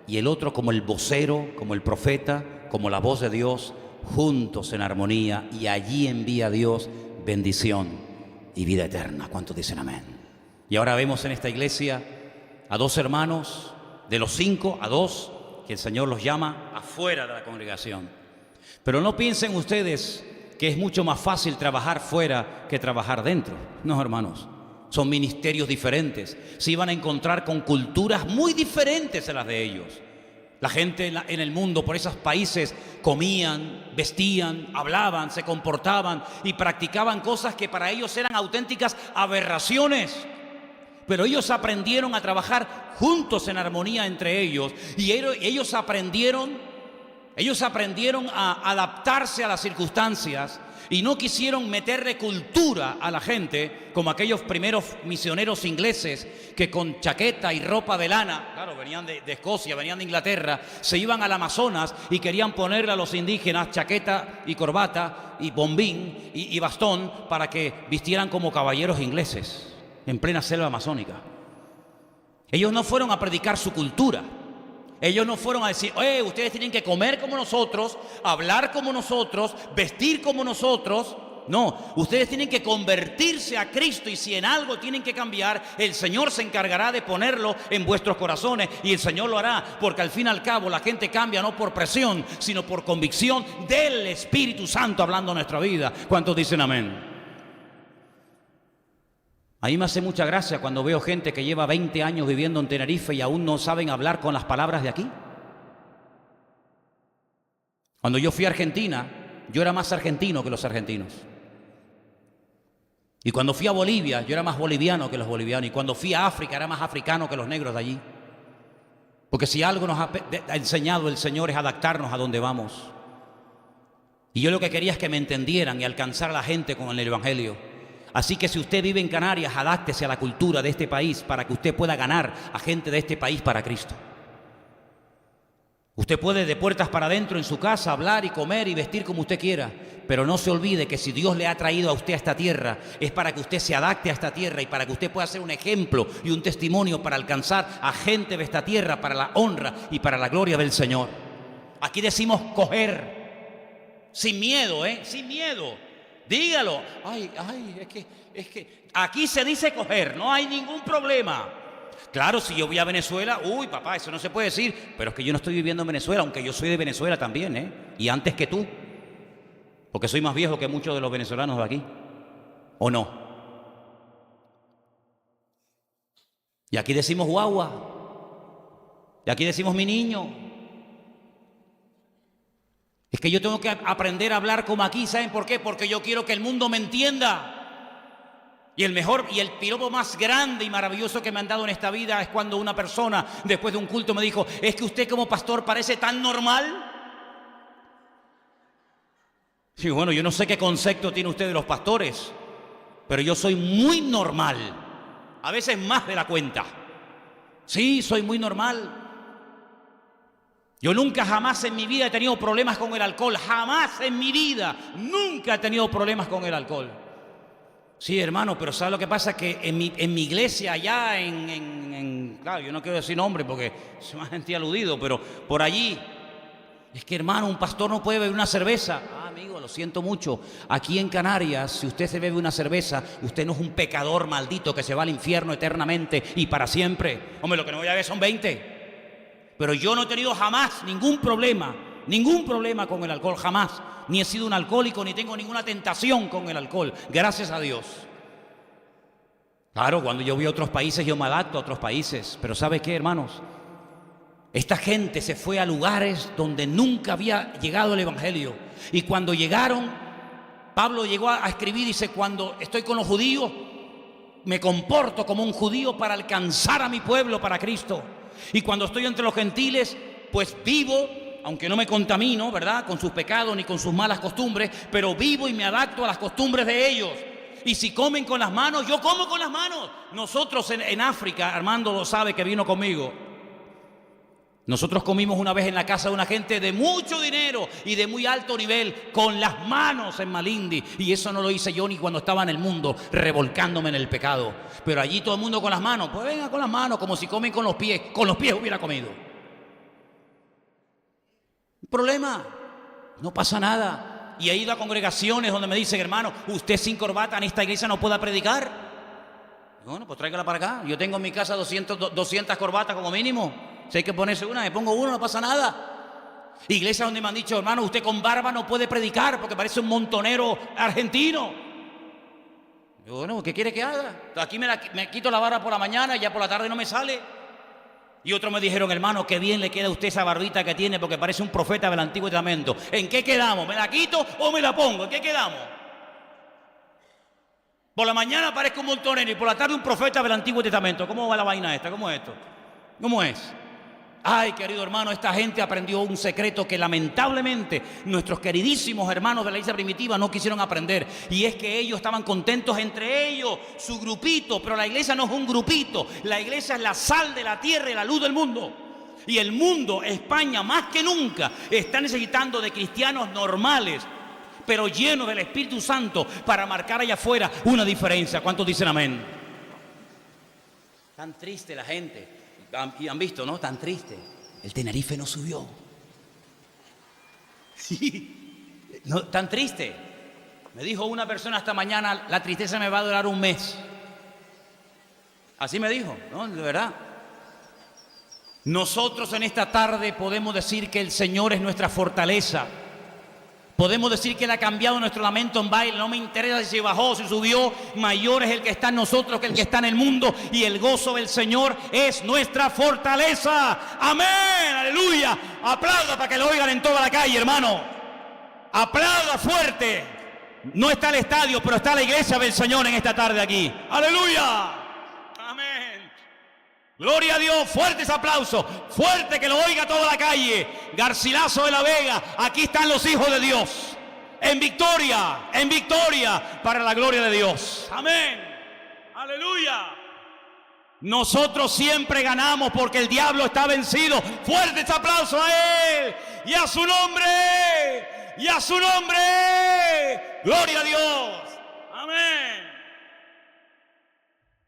y el otro como el vocero, como el profeta, como la voz de Dios, juntos en armonía, y allí envía Dios bendición y vida eterna. ¿Cuántos dicen amén? Y ahora vemos en esta iglesia a dos hermanos, de los 5 a 2, que el Señor los llama afuera de la congregación. Pero no piensen ustedes que es mucho más fácil trabajar fuera que trabajar dentro. No, hermanos, son ministerios diferentes. Se iban a encontrar con culturas muy diferentes a las de ellos. La gente en el mundo, por esos países, comían, vestían, hablaban, se comportaban y practicaban cosas que para ellos eran auténticas aberraciones. Pero ellos aprendieron a trabajar juntos en armonía entre ellos, y ellos aprendieron a adaptarse a las circunstancias y no quisieron meterle cultura a la gente como aquellos primeros misioneros ingleses que con chaqueta y ropa de lana, claro, venían de Escocia, venían de Inglaterra, se iban al Amazonas y querían ponerle a los indígenas chaqueta y corbata y bombín y bastón para que vistieran como caballeros ingleses en plena selva amazónica. Ellos no fueron a predicar su cultura. Ellos no fueron a decir, ustedes tienen que comer como nosotros, hablar como nosotros, vestir como nosotros. No, ustedes tienen que convertirse a Cristo, y si en algo tienen que cambiar, el Señor se encargará de ponerlo en vuestros corazones, y el Señor lo hará, porque al fin y al cabo la gente cambia no por presión, sino por convicción del Espíritu Santo hablando en nuestra vida. ¿Cuántos dicen amén? A mí me hace mucha gracia cuando veo gente que lleva 20 años viviendo en Tenerife y aún no saben hablar con las palabras de aquí. Cuando yo fui a Argentina, yo era más argentino que los argentinos. Y cuando fui a Bolivia, yo era más boliviano que los bolivianos. Y cuando fui a África, era más africano que los negros de allí. Porque si algo nos ha enseñado el Señor es adaptarnos a donde vamos. Y yo lo que quería es que me entendieran y alcanzar a la gente con el Evangelio. Así que si usted vive en Canarias, adáptese a la cultura de este país para que usted pueda ganar a gente de este país para Cristo. Usted puede de puertas para adentro en su casa hablar y comer y vestir como usted quiera, pero no se olvide que si Dios le ha traído a usted a esta tierra, es para que usted se adapte a esta tierra y para que usted pueda ser un ejemplo y un testimonio para alcanzar a gente de esta tierra, para la honra y para la gloria del Señor. Aquí decimos coger, sin miedo, sin miedo. Dígalo. Ay, es que aquí se dice coger, no hay ningún problema. Claro, si yo voy a Venezuela, uy, papá, eso no se puede decir, pero es que yo no estoy viviendo en Venezuela, aunque yo soy de Venezuela también, y antes que tú, porque soy más viejo que muchos de los venezolanos de aquí, ¿o no? Y aquí decimos guagua, y aquí decimos mi niño. Es que yo tengo que aprender a hablar como aquí, ¿saben por qué? Porque yo quiero que el mundo me entienda. Y el mejor y el piropo más grande y maravilloso que me han dado en esta vida es cuando una persona después de un culto me dijo: es que usted como pastor parece tan normal. Sí, bueno, yo no sé qué concepto tiene usted de los pastores, pero yo soy muy normal, a veces más de la cuenta. Sí, soy muy normal. Yo nunca jamás en mi vida he tenido problemas con el alcohol, jamás en mi vida, nunca he tenido problemas con el alcohol. Sí, hermano, pero ¿sabe lo que pasa? Que en mi iglesia allá claro, yo no quiero decir nombre porque se me ha sentido aludido, pero por allí, es que, hermano, un pastor no puede beber una cerveza. Ah, amigo, lo siento mucho. Aquí en Canarias, si usted se bebe una cerveza, usted no es un pecador maldito que se va al infierno eternamente y para siempre. Hombre, lo que no voy a beber son 20. Pero yo no he tenido jamás ningún problema con el alcohol, jamás. Ni he sido un alcohólico, ni tengo ninguna tentación con el alcohol, gracias a Dios. Claro, cuando yo voy a otros países, yo me adapto a otros países. Pero ¿sabe qué, hermanos? Esta gente se fue a lugares donde nunca había llegado el Evangelio. Y cuando llegaron, Pablo llegó a escribir, dice: cuando estoy con los judíos, me comporto como un judío para alcanzar a mi pueblo para Cristo. Y cuando estoy entre los gentiles, pues vivo, aunque no me contamino, ¿verdad?, con sus pecados ni con sus malas costumbres, pero vivo y me adapto a las costumbres de ellos. Y si comen con las manos, yo como con las manos. Nosotros en África, Armando lo sabe que vino conmigo, nosotros comimos una vez en la casa de una gente de mucho dinero y de muy alto nivel, con las manos en Malindi. Y eso no lo hice yo ni cuando estaba en el mundo, revolcándome en el pecado. Pero allí todo el mundo con las manos, pues venga con las manos, como si comen con los pies hubiera comido. ¿Problema? No pasa nada. Y he ido a congregaciones donde me dicen: hermano, usted sin corbata en esta iglesia no puede predicar. Bueno, pues tráigala para acá. Yo tengo en mi casa 200 corbatas como mínimo. Si hay que ponerse una, me pongo una, no pasa nada. Iglesias donde me han dicho: hermano, usted con barba no puede predicar porque parece un montonero argentino. Y bueno, ¿qué quiere que haga? Aquí me quito la barba por la mañana y ya por la tarde no me sale. Y otros me dijeron: hermano, qué bien le queda a usted esa barbita que tiene porque parece un profeta del Antiguo Testamento. ¿En qué quedamos? ¿Me la quito o me la pongo? ¿En qué quedamos? Por la mañana parezco un montonero y por la tarde un profeta del Antiguo Testamento. ¿Cómo va la vaina esta? ¿Cómo es esto? ¿Cómo es? Ay, querido hermano, esta gente aprendió un secreto que lamentablemente nuestros queridísimos hermanos de la iglesia primitiva no quisieron aprender. Y es que ellos estaban contentos entre ellos, su grupito. Pero la iglesia no es un grupito. La iglesia es la sal de la tierra y la luz del mundo. Y el mundo, España, más que nunca, está necesitando de cristianos normales, pero llenos del Espíritu Santo, para marcar allá afuera una diferencia. ¿Cuántos dicen amén? Tan triste la gente. Y han visto, ¿no? Tan triste. El Tenerife no subió. No, tan triste. Me dijo una persona esta mañana: la tristeza me va a durar un mes. Así me dijo, ¿no? De verdad. Nosotros en esta tarde podemos decir que el Señor es nuestra fortaleza. Podemos decir que Él ha cambiado nuestro lamento en baile. No me interesa si bajó o si subió. Mayor es el que está en nosotros que el que está en el mundo. Y el gozo del Señor es nuestra fortaleza. Amén, aleluya. Aplauda para que lo oigan en toda la calle, hermano. Aplauda fuerte. No está el estadio, pero está la iglesia del Señor en esta tarde aquí. Aleluya. Amén. Gloria a Dios, fuertes aplausos, fuerte que lo oiga toda la calle. Garcilaso de la Vega, aquí están los hijos de Dios, en victoria, para la gloria de Dios. Amén, aleluya. Nosotros siempre ganamos porque el diablo está vencido. Fuerte ese aplauso a Él y a su nombre. Y a su nombre. Gloria a Dios. Amén.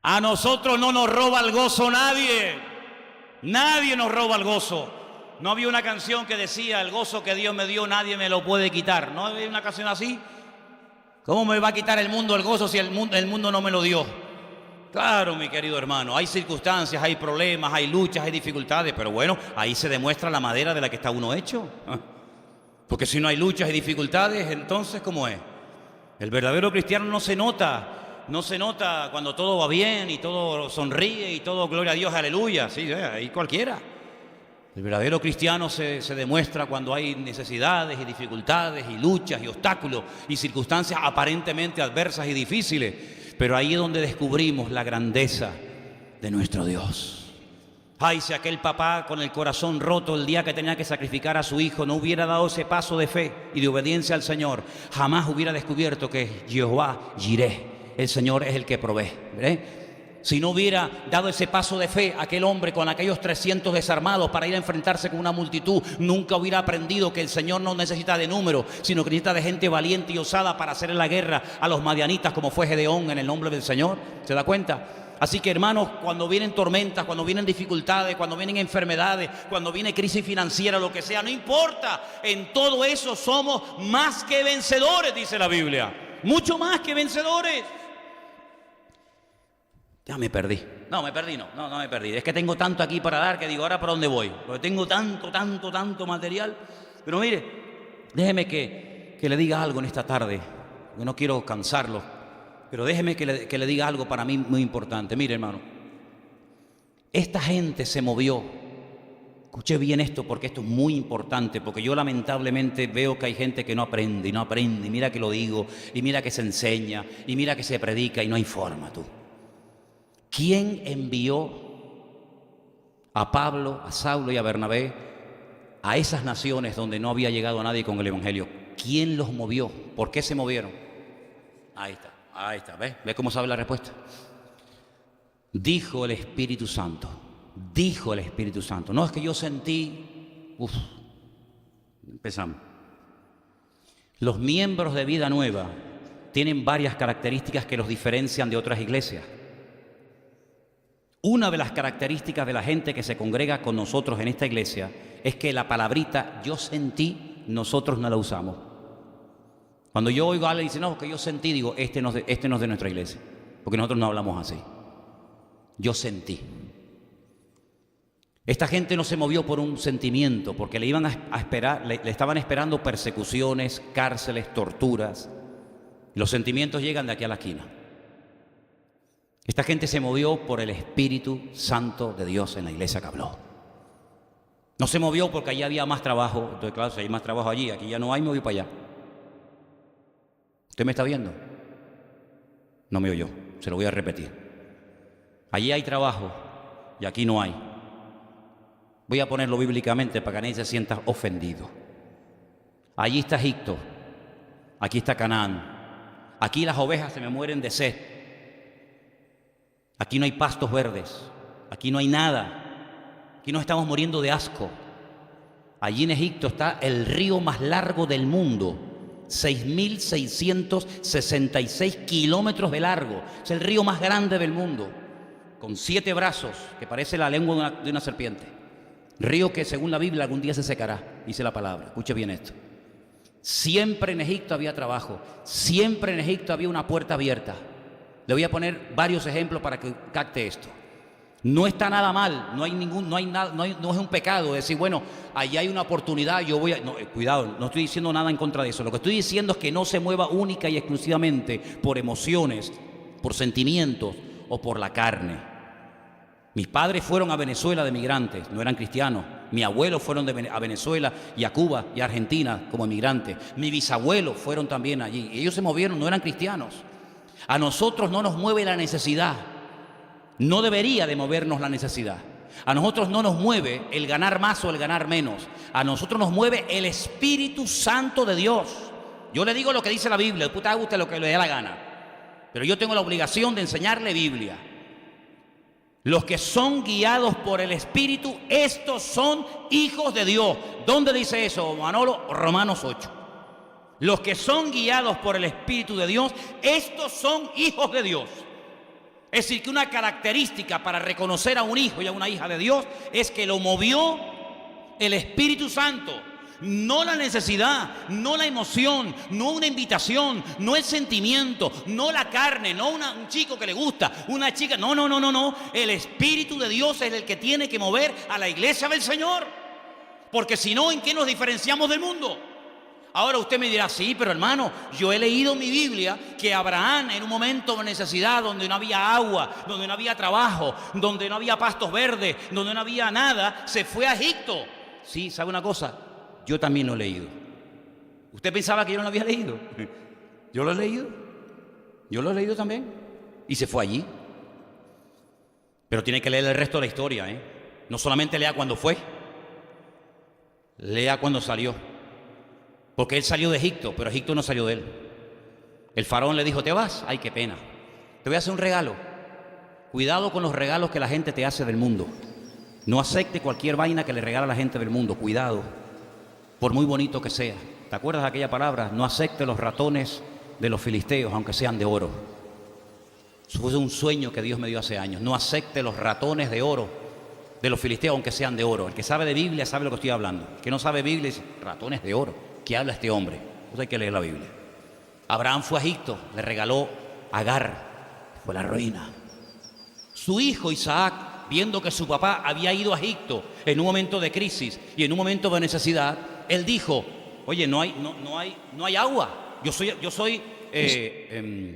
A nosotros no nos roba el gozo nadie. Nadie nos roba el gozo. No había una canción que decía: el gozo que Dios me dio nadie me lo puede quitar. ¿No había una canción así? ¿Cómo me va a quitar el mundo el gozo si el mundo no me lo dio? Claro, mi querido hermano, hay circunstancias, hay problemas, hay luchas, hay dificultades, pero bueno, ahí se demuestra la madera de la que está uno hecho. Porque si no hay luchas y dificultades, entonces ¿cómo es? El verdadero cristiano no se nota cuando todo va bien y todo sonríe y todo gloria a Dios, aleluya, sí, ahí cualquiera. El verdadero cristiano se demuestra cuando hay necesidades y dificultades y luchas y obstáculos y circunstancias aparentemente adversas y difíciles. Pero ahí es donde descubrimos la grandeza de nuestro Dios. Ay, si aquel papá con el corazón roto el día que tenía que sacrificar a su hijo no hubiera dado ese paso de fe y de obediencia al Señor, jamás hubiera descubierto que Jehová Jireh, el Señor es el que provee. Si no hubiera dado ese paso de fe aquel hombre con aquellos 300 desarmados para ir a enfrentarse con una multitud, nunca hubiera aprendido que el Señor no necesita de número, sino que necesita de gente valiente y osada para hacerle la guerra a los madianitas, como fue Gedeón, en el nombre del Señor. ¿Se da cuenta? Así que, hermanos, cuando vienen tormentas, cuando vienen dificultades, cuando vienen enfermedades, cuando viene crisis financiera, lo que sea, no importa, en todo eso somos más que vencedores, dice la Biblia. Mucho más que vencedores. Ya me perdí. No me perdí. Es que tengo tanto aquí para dar que digo, ¿ahora para dónde voy? Porque tengo tanto material. Pero mire, déjeme que le diga algo en esta tarde. Yo no quiero cansarlo, pero déjeme que le diga algo para mí muy importante. Mire, hermano, esta gente se movió. Escuche bien esto porque esto es muy importante, porque yo lamentablemente veo que hay gente que no aprende, y mira que lo digo, y mira que se enseña, y mira que se predica, y no hay forma, tú. ¿Quién envió a Pablo, a Saulo y a Bernabé a esas naciones donde no había llegado a nadie con el Evangelio? ¿Quién los movió? ¿Por qué se movieron? Ahí está, ¿ves? ¿Ves cómo sabe la respuesta? Dijo el Espíritu Santo. No es que yo sentí... Empezamos. Los miembros de Vida Nueva tienen varias características que los diferencian de otras iglesias. Una de las características de la gente que se congrega con nosotros en esta iglesia es que la palabrita yo sentí, nosotros no la usamos. Cuando yo oigo a alguien y dice, no, que yo sentí, digo, este no es de nuestra iglesia, porque nosotros no hablamos así. Yo sentí. Esta gente no se movió por un sentimiento, porque le iban a esperar, le estaban esperando persecuciones, cárceles, torturas. Los sentimientos llegan de aquí a la esquina. Esta gente se movió por el Espíritu Santo de Dios en la iglesia que habló. No se movió porque allí había más trabajo. Entonces, claro, si hay más trabajo allí, aquí ya no hay, me voy para allá. ¿Usted me está viendo? No me oyó, se lo voy a repetir. Allí hay trabajo y aquí no hay. Voy a ponerlo bíblicamente para que nadie se sienta ofendido. Allí está Egipto, aquí está Canaán. Aquí las ovejas se me mueren de sed. Aquí no hay pastos verdes, aquí no hay nada, aquí nos estamos muriendo de asco. Allí en Egipto está el río más largo del mundo, 6.666 kilómetros de largo. Es el río más grande del mundo, con 7 brazos, que parece la lengua de una serpiente. Río que según la Biblia algún día se secará, dice la palabra. Escuche bien esto. Siempre en Egipto había trabajo, siempre en Egipto había una puerta abierta. Le voy a poner varios ejemplos para que capte esto. No está nada mal, no es un pecado decir, bueno, allí hay una oportunidad, yo voy a... No, cuidado, no estoy diciendo nada en contra de eso. Lo que estoy diciendo es que no se mueva única y exclusivamente por emociones, por sentimientos o por la carne. Mis padres fueron a Venezuela de migrantes, no eran cristianos. Mis abuelos fueron a Venezuela y a Cuba y a Argentina como emigrantes. Mis bisabuelos fueron también allí. Ellos se movieron, no eran cristianos. A nosotros no nos mueve la necesidad. No debería de movernos la necesidad. A nosotros no nos mueve el ganar más o el ganar menos. A nosotros nos mueve el Espíritu Santo de Dios. Yo le digo lo que dice la Biblia. Usted haga usted lo que le dé la gana. Pero yo tengo la obligación de enseñarle Biblia. Los que son guiados por el Espíritu, estos son hijos de Dios. ¿Dónde dice eso, Manolo? Romanos 8. Los que son guiados por el Espíritu de Dios, estos son hijos de Dios. Es decir, que una característica para reconocer a un hijo y a una hija de Dios es que lo movió el Espíritu Santo. No la necesidad, no la emoción, no una invitación, no el sentimiento, no la carne, no un chico que le gusta, una chica. No. El Espíritu de Dios es el que tiene que mover a la iglesia del Señor. Porque si no, ¿en qué nos diferenciamos del mundo? Ahora usted me dirá, sí, pero hermano, yo he leído en mi Biblia que Abraham en un momento de necesidad, donde no había agua, donde no había trabajo, donde no había pastos verdes, donde no había nada, se fue a Egipto. Sí, ¿sabe una cosa? Yo también lo he leído. ¿Usted pensaba que yo no lo había leído? Yo lo he leído. Yo lo he leído también. Y se fue allí. Pero tiene que leer el resto de la historia, ¿eh? No solamente lea cuando fue, lea cuando salió. Porque él salió de Egipto, pero Egipto no salió de él. El faraón le dijo, ¿te vas? Ay, qué pena. Te voy a hacer un regalo. Cuidado con los regalos que la gente te hace del mundo. No acepte cualquier vaina que le regala a la gente del mundo. Cuidado. Por muy bonito que sea. ¿Te acuerdas de aquella palabra? No acepte los ratones de los filisteos, aunque sean de oro. Eso fue un sueño que Dios me dio hace años. No acepte los ratones de oro de los filisteos, aunque sean de oro. El que sabe de Biblia sabe lo que estoy hablando. El que no sabe Biblia dice, ratones de oro. ¿Qué habla este hombre? Entonces hay que leer la Biblia. Abraham fue a Egipto, le regaló a Agar. Fue la ruina. Su hijo Isaac, viendo que su papá había ido a Egipto en un momento de crisis y en un momento de necesidad, él dijo, oye, no hay agua. Yo soy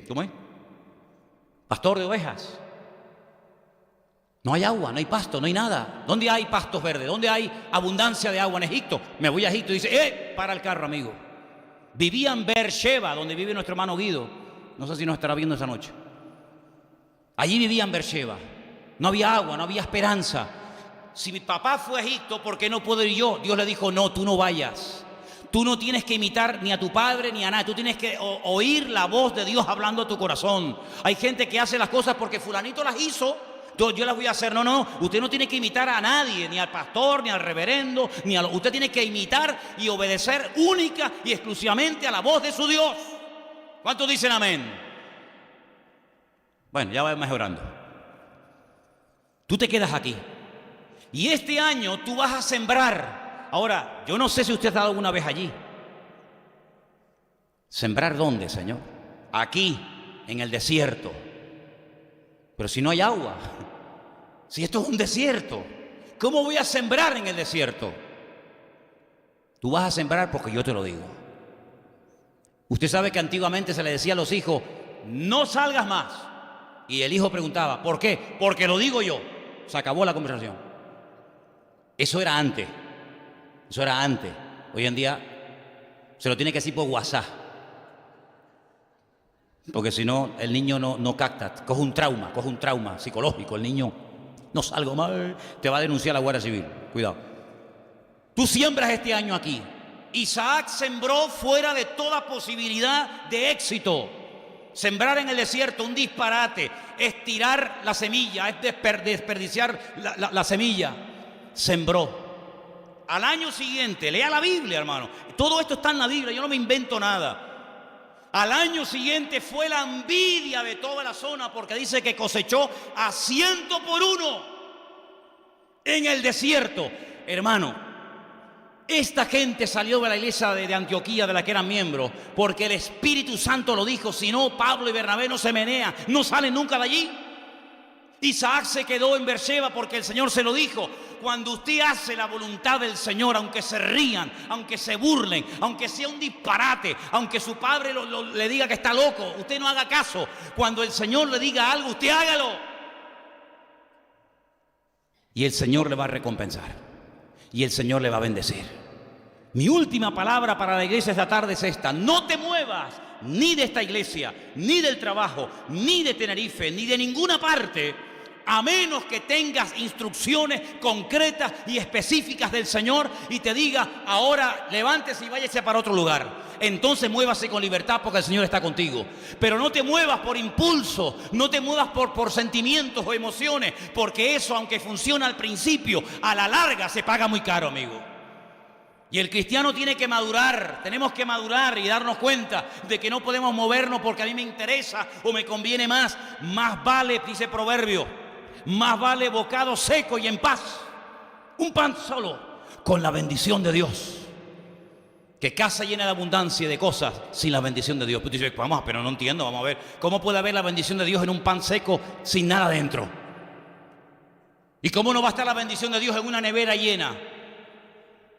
¿cómo es? Pastor de ovejas. No hay agua, no hay pasto, no hay nada. ¿Dónde hay pastos verdes? ¿Dónde hay abundancia de agua? En Egipto. Me voy a Egipto y dice, para el carro, amigo. Vivía en Beersheba, donde vive nuestro hermano Guido. No sé si nos estará viendo esa noche. Allí vivía en Beersheba. No había agua, no había esperanza. Si mi papá fue a Egipto, ¿por qué no puedo ir yo? Dios le dijo, no, tú no vayas. Tú no tienes que imitar ni a tu padre ni a nadie. Tú tienes que oír la voz de Dios hablando a tu corazón. Hay gente que hace las cosas porque fulanito las hizo, yo las voy a hacer. No. Usted no tiene que imitar a nadie, ni al pastor, ni al reverendo, usted tiene que imitar y obedecer única y exclusivamente a la voz de su Dios. ¿Cuántos dicen amén? Bueno, ya va mejorando. Tú te quedas aquí. Y este año tú vas a sembrar. Ahora, yo no sé si usted ha estado alguna vez allí. ¿Sembrar dónde, Señor? Aquí, en el desierto. Pero si no hay agua, si esto es un desierto, ¿cómo voy a sembrar en el desierto? Tú vas a sembrar porque yo te lo digo. Usted sabe que antiguamente se le decía a los hijos, no salgas más. Y el hijo preguntaba, ¿por qué? Porque lo digo yo. Se acabó la conversación. Eso era antes. Hoy en día se lo tiene que decir por WhatsApp. Porque si no, el niño no capta. Coge un trauma psicológico. El niño, no salgo mal, te va a denunciar a la Guardia Civil. Cuidado. Tú siembras este año aquí. Isaac sembró fuera de toda posibilidad de éxito. Sembrar en el desierto, un disparate, es tirar la semilla, es desperdiciar la semilla. Sembró. Al año siguiente, lea la Biblia, hermano. Todo esto está en la Biblia, yo no me invento nada. Al año siguiente fue la envidia de toda la zona porque dice que cosechó a 100 por 1 en el desierto. Hermano, esta gente salió de la iglesia de Antioquía, de la que eran miembros, porque el Espíritu Santo lo dijo. Si no, Pablo y Bernabé no se menean, no salen nunca de allí. Isaac se quedó en Beersheba porque el Señor se lo dijo. Cuando usted hace la voluntad del Señor, aunque se rían, aunque se burlen, aunque sea un disparate, aunque su padre le diga que está loco, usted no haga caso. Cuando el Señor le diga algo, usted hágalo. Y el Señor le va a recompensar. Y el Señor le va a bendecir. Mi última palabra para la iglesia esta tarde es esta. No te muevas ni de esta iglesia, ni del trabajo, ni de Tenerife, ni de ninguna parte, A menos que tengas instrucciones concretas y específicas del Señor y te diga, ahora levántese y váyase para otro lugar. Entonces muévase con libertad porque el Señor está contigo. Pero no te muevas por impulso, no te muevas por sentimientos o emociones, porque eso, aunque funciona al principio, a la larga se paga muy caro, amigo. Y el cristiano tiene que madurar, tenemos que madurar y darnos cuenta de que no podemos movernos porque a mí me interesa o me conviene más. Más vale, dice Proverbio, más vale bocado seco y en paz, un pan solo, con la bendición de Dios, que casa llena de abundancia y de cosas sin la bendición de Dios. Pues dices, vamos, pero no entiendo, vamos a ver, ¿cómo puede haber la bendición de Dios en un pan seco sin nada dentro? ¿Y cómo no va a estar la bendición de Dios en una nevera llena?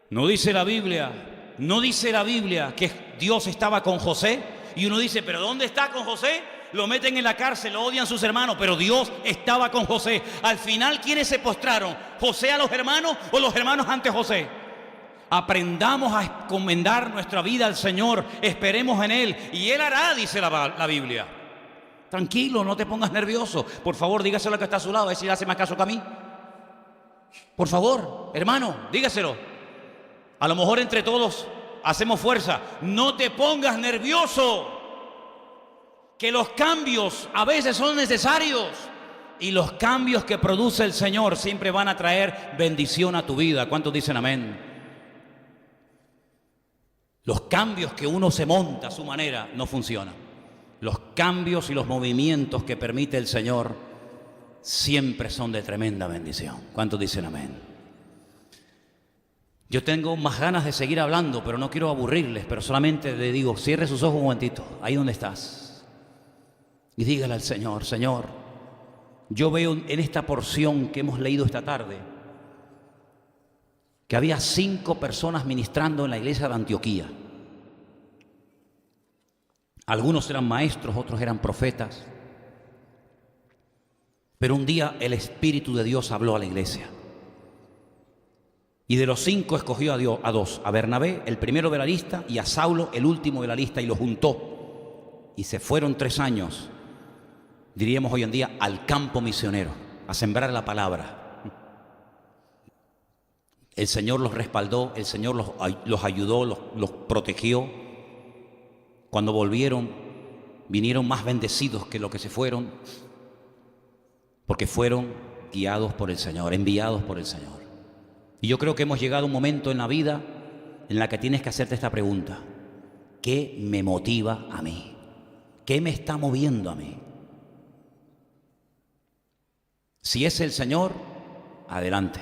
No dice la Biblia que Dios estaba con José. Y uno dice, ¿pero dónde está con José? Lo meten en la cárcel, lo odian sus hermanos, pero Dios estaba con José. Al final, ¿quiénes se postraron? ¿José a los hermanos o los hermanos ante José? Aprendamos a encomendar nuestra vida al Señor, esperemos en Él y Él hará, dice la Biblia. Tranquilo, no te pongas nervioso. Por favor, dígaselo al que está a su lado, a ver si le hace más caso que a mí. Por favor, hermano, dígaselo. A lo mejor entre todos hacemos fuerza. No te pongas nervioso, que los cambios a veces son necesarios y los cambios que produce el Señor siempre van a traer bendición a tu vida. ¿Cuántos dicen amén? Los cambios que uno se monta a su manera no funcionan. Los cambios y los movimientos que permite el Señor siempre son de tremenda bendición. ¿Cuántos dicen amén? Yo tengo más ganas de seguir hablando, pero no quiero aburrirles, pero solamente le digo, cierre sus ojos un momentito, ahí donde estás, y dígale al Señor, Señor, yo veo en esta porción que hemos leído esta tarde, que había 5 personas ministrando en la iglesia de Antioquía. Algunos eran maestros, otros eran profetas, pero un día el Espíritu de Dios habló a la iglesia. Y de los 5 escogió a 2, a Bernabé, el primero de la lista, y a Saulo, el último de la lista, y los juntó. Y se fueron 3 años, diríamos hoy en día, al campo misionero, a sembrar la palabra. El Señor los respaldó, el Señor los ayudó, los protegió. Cuando volvieron, vinieron más bendecidos que los que se fueron, porque fueron guiados por el Señor, enviados por el Señor. Y yo creo que hemos llegado a un momento en la vida en la que tienes que hacerte esta pregunta. ¿Qué me motiva a mí? ¿Qué me está moviendo a mí? Si es el Señor, adelante.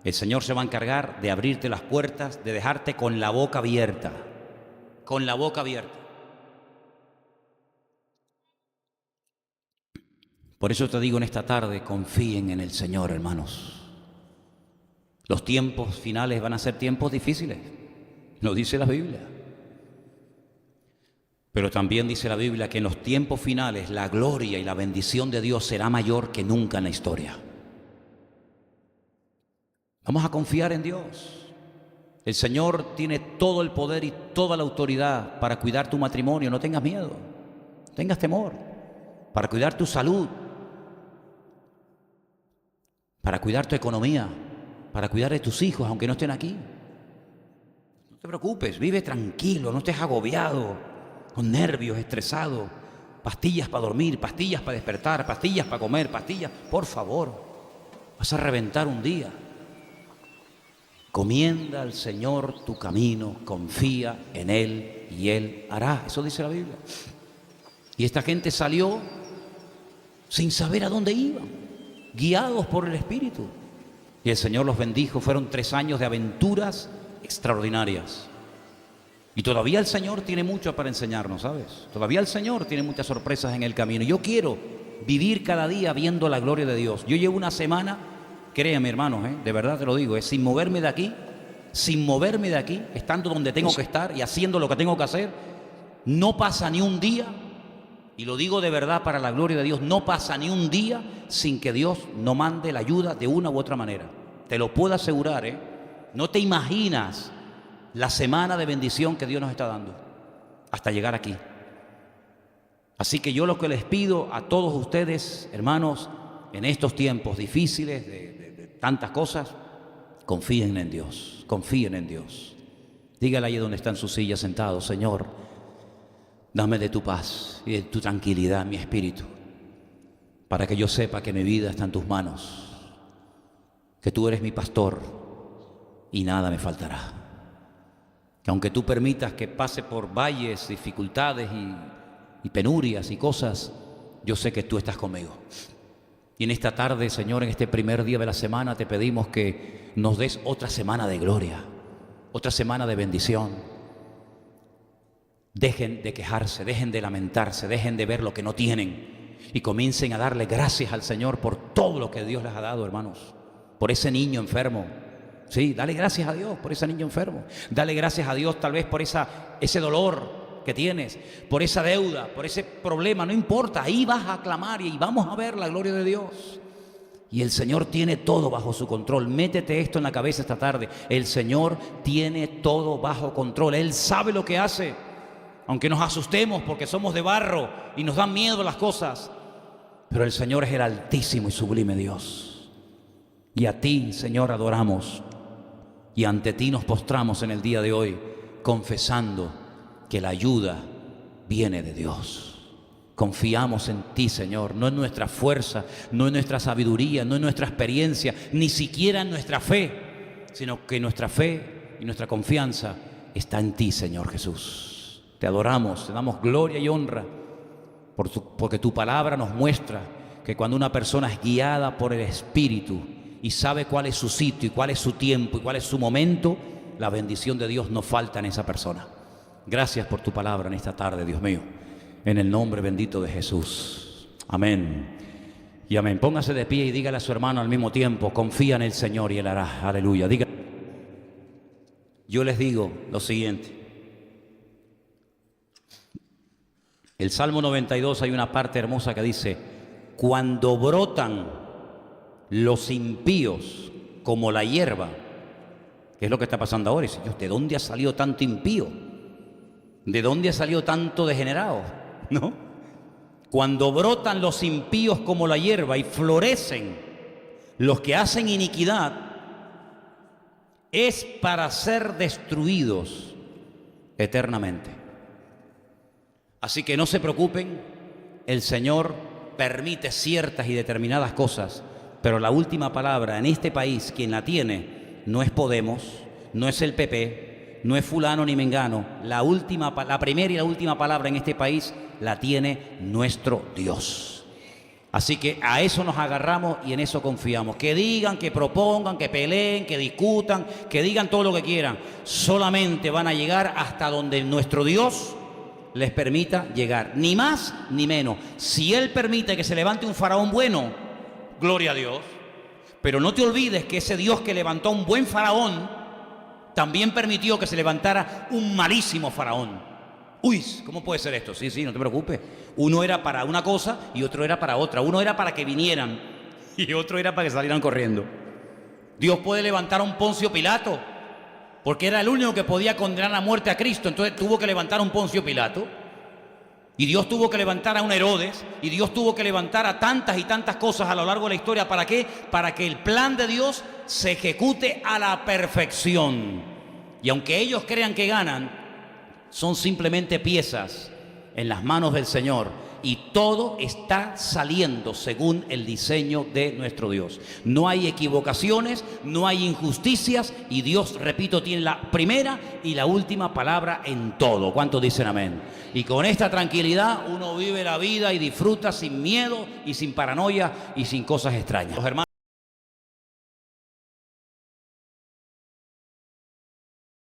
El Señor se va a encargar de abrirte las puertas, de dejarte con la boca abierta. Con la boca abierta. Por eso te digo en esta tarde, confíen en el Señor, hermanos. Los tiempos finales van a ser tiempos difíciles, lo dice la Biblia. Pero también dice la Biblia que en los tiempos finales la gloria y la bendición de Dios será mayor que nunca en la historia. Vamos a confiar en Dios. El Señor tiene todo el poder y toda la autoridad para cuidar tu matrimonio. No tengas miedo, no tengas temor. Para cuidar tu salud, para cuidar tu economía, para cuidar de tus hijos, aunque no estén aquí. No te preocupes, vive tranquilo, no estés agobiado, con nervios, estresado. Pastillas para dormir, pastillas para despertar, pastillas para comer, pastillas. Por favor, vas a reventar un día. Comienda al Señor tu camino, confía en Él y Él hará. Eso dice la Biblia. Y esta gente salió sin saber a dónde iban, guiados por el Espíritu. Y el Señor los bendijo. Fueron 3 años de aventuras extraordinarias. Y todavía el Señor tiene mucho para enseñarnos, ¿sabes? Todavía el Señor tiene muchas sorpresas en el camino. Yo quiero vivir cada día viendo la gloria de Dios. Yo llevo una semana, créeme hermanos, de verdad te lo digo, sin moverme de aquí, estando donde tengo que estar y haciendo lo que tengo que hacer. No pasa ni un día, y lo digo de verdad para la gloria de Dios, no pasa ni un día sin que Dios no mande la ayuda de una u otra manera. Te lo puedo asegurar, No te imaginas la semana de bendición que Dios nos está dando hasta llegar aquí. Así que yo lo que les pido a todos ustedes, hermanos, en estos tiempos difíciles de tantas cosas, confíen en Dios, confíen en Dios. Dígale allí donde está en su silla sentado: Señor, dame de tu paz y de tu tranquilidad mi espíritu, para que yo sepa que mi vida está en tus manos, que tú eres mi pastor y nada me faltará. Que aunque tú permitas que pase por valles, dificultades y penurias y cosas, yo sé que tú estás conmigo. Y en esta tarde, Señor, en este primer día de la semana, te pedimos que nos des otra semana de gloria, otra semana de bendición. Dejen de quejarse, dejen de lamentarse, dejen de ver lo que no tienen y comiencen a darle gracias al Señor por todo lo que Dios les ha dado, hermanos. Por ese niño enfermo. Sí, dale gracias a Dios por ese niño enfermo. Dale gracias a Dios tal vez por ese dolor que tienes, por esa deuda, por ese problema. No importa, ahí vas a clamar y vamos a ver la gloria de Dios. Y el Señor tiene todo bajo su control. Métete esto en la cabeza esta tarde. El Señor tiene todo bajo control. Él sabe lo que hace. Aunque nos asustemos porque somos de barro y nos dan miedo las cosas, pero el Señor es el altísimo y sublime Dios. Y a ti, Señor, adoramos. Y ante ti nos postramos en el día de hoy, confesando que la ayuda viene de Dios. Confiamos en ti, Señor, no en nuestra fuerza, no en nuestra sabiduría, no en nuestra experiencia, ni siquiera en nuestra fe, sino que nuestra fe y nuestra confianza está en ti, Señor Jesús. Te adoramos, te damos gloria y honra, porque tu palabra nos muestra que cuando una persona es guiada por el Espíritu y sabe cuál es su sitio y cuál es su tiempo y cuál es su momento, la bendición de Dios no falta en esa persona. Gracias por tu palabra en esta tarde, Dios mío, en el nombre bendito de Jesús. Amén y amén. Póngase de pie y dígale a su hermano al mismo tiempo: confía en el Señor y Él hará. Aleluya. Yo les digo lo siguiente. El Salmo 92 hay una parte hermosa que dice: cuando brotan los impíos como la hierba, que es lo que está pasando ahora. Y dice: ¿de dónde ha salido tanto impío? ¿De dónde ha salido tanto degenerado? ¿No? Cuando brotan los impíos como la hierba y florecen los que hacen iniquidad, es para ser destruidos eternamente. Así que no se preocupen, el Señor permite ciertas y determinadas cosas, pero la última palabra en este país, quien la tiene, no es Podemos, no es el PP, no es fulano ni mengano. La primera y la última palabra en este país la tiene nuestro Dios. Así que a eso nos agarramos y en eso confiamos. Que digan, que propongan, que peleen, que discutan, que digan todo lo que quieran. Solamente van a llegar hasta donde nuestro Dios les permita llegar. Ni más ni menos. Si Él permite que se levante un faraón bueno, gloria a Dios. Pero no te olvides que ese Dios que levantó un buen faraón también permitió que se levantara un malísimo faraón. Uy, ¿cómo puede ser esto? Sí, no te preocupes. Uno era para una cosa y otro era para otra. Uno era para que vinieran y otro era para que salieran corriendo. Dios puede levantar a un Poncio Pilato porque era el único que podía condenar a muerte a Cristo. Entonces tuvo que levantar a un Poncio Pilato. Y Dios tuvo que levantar a un Herodes. Y Dios tuvo que levantar a tantas y tantas cosas a lo largo de la historia. ¿Para qué? Para que el plan de Dios se ejecute a la perfección. Y aunque ellos crean que ganan, son simplemente piezas en las manos del Señor. Y todo está saliendo según el diseño de nuestro Dios. No hay equivocaciones, no hay injusticias. Y Dios, repito, tiene la primera y la última palabra en todo. ¿Cuántos dicen amén? Y con esta tranquilidad uno vive la vida y disfruta sin miedo y sin paranoia y sin cosas extrañas. Los hermanos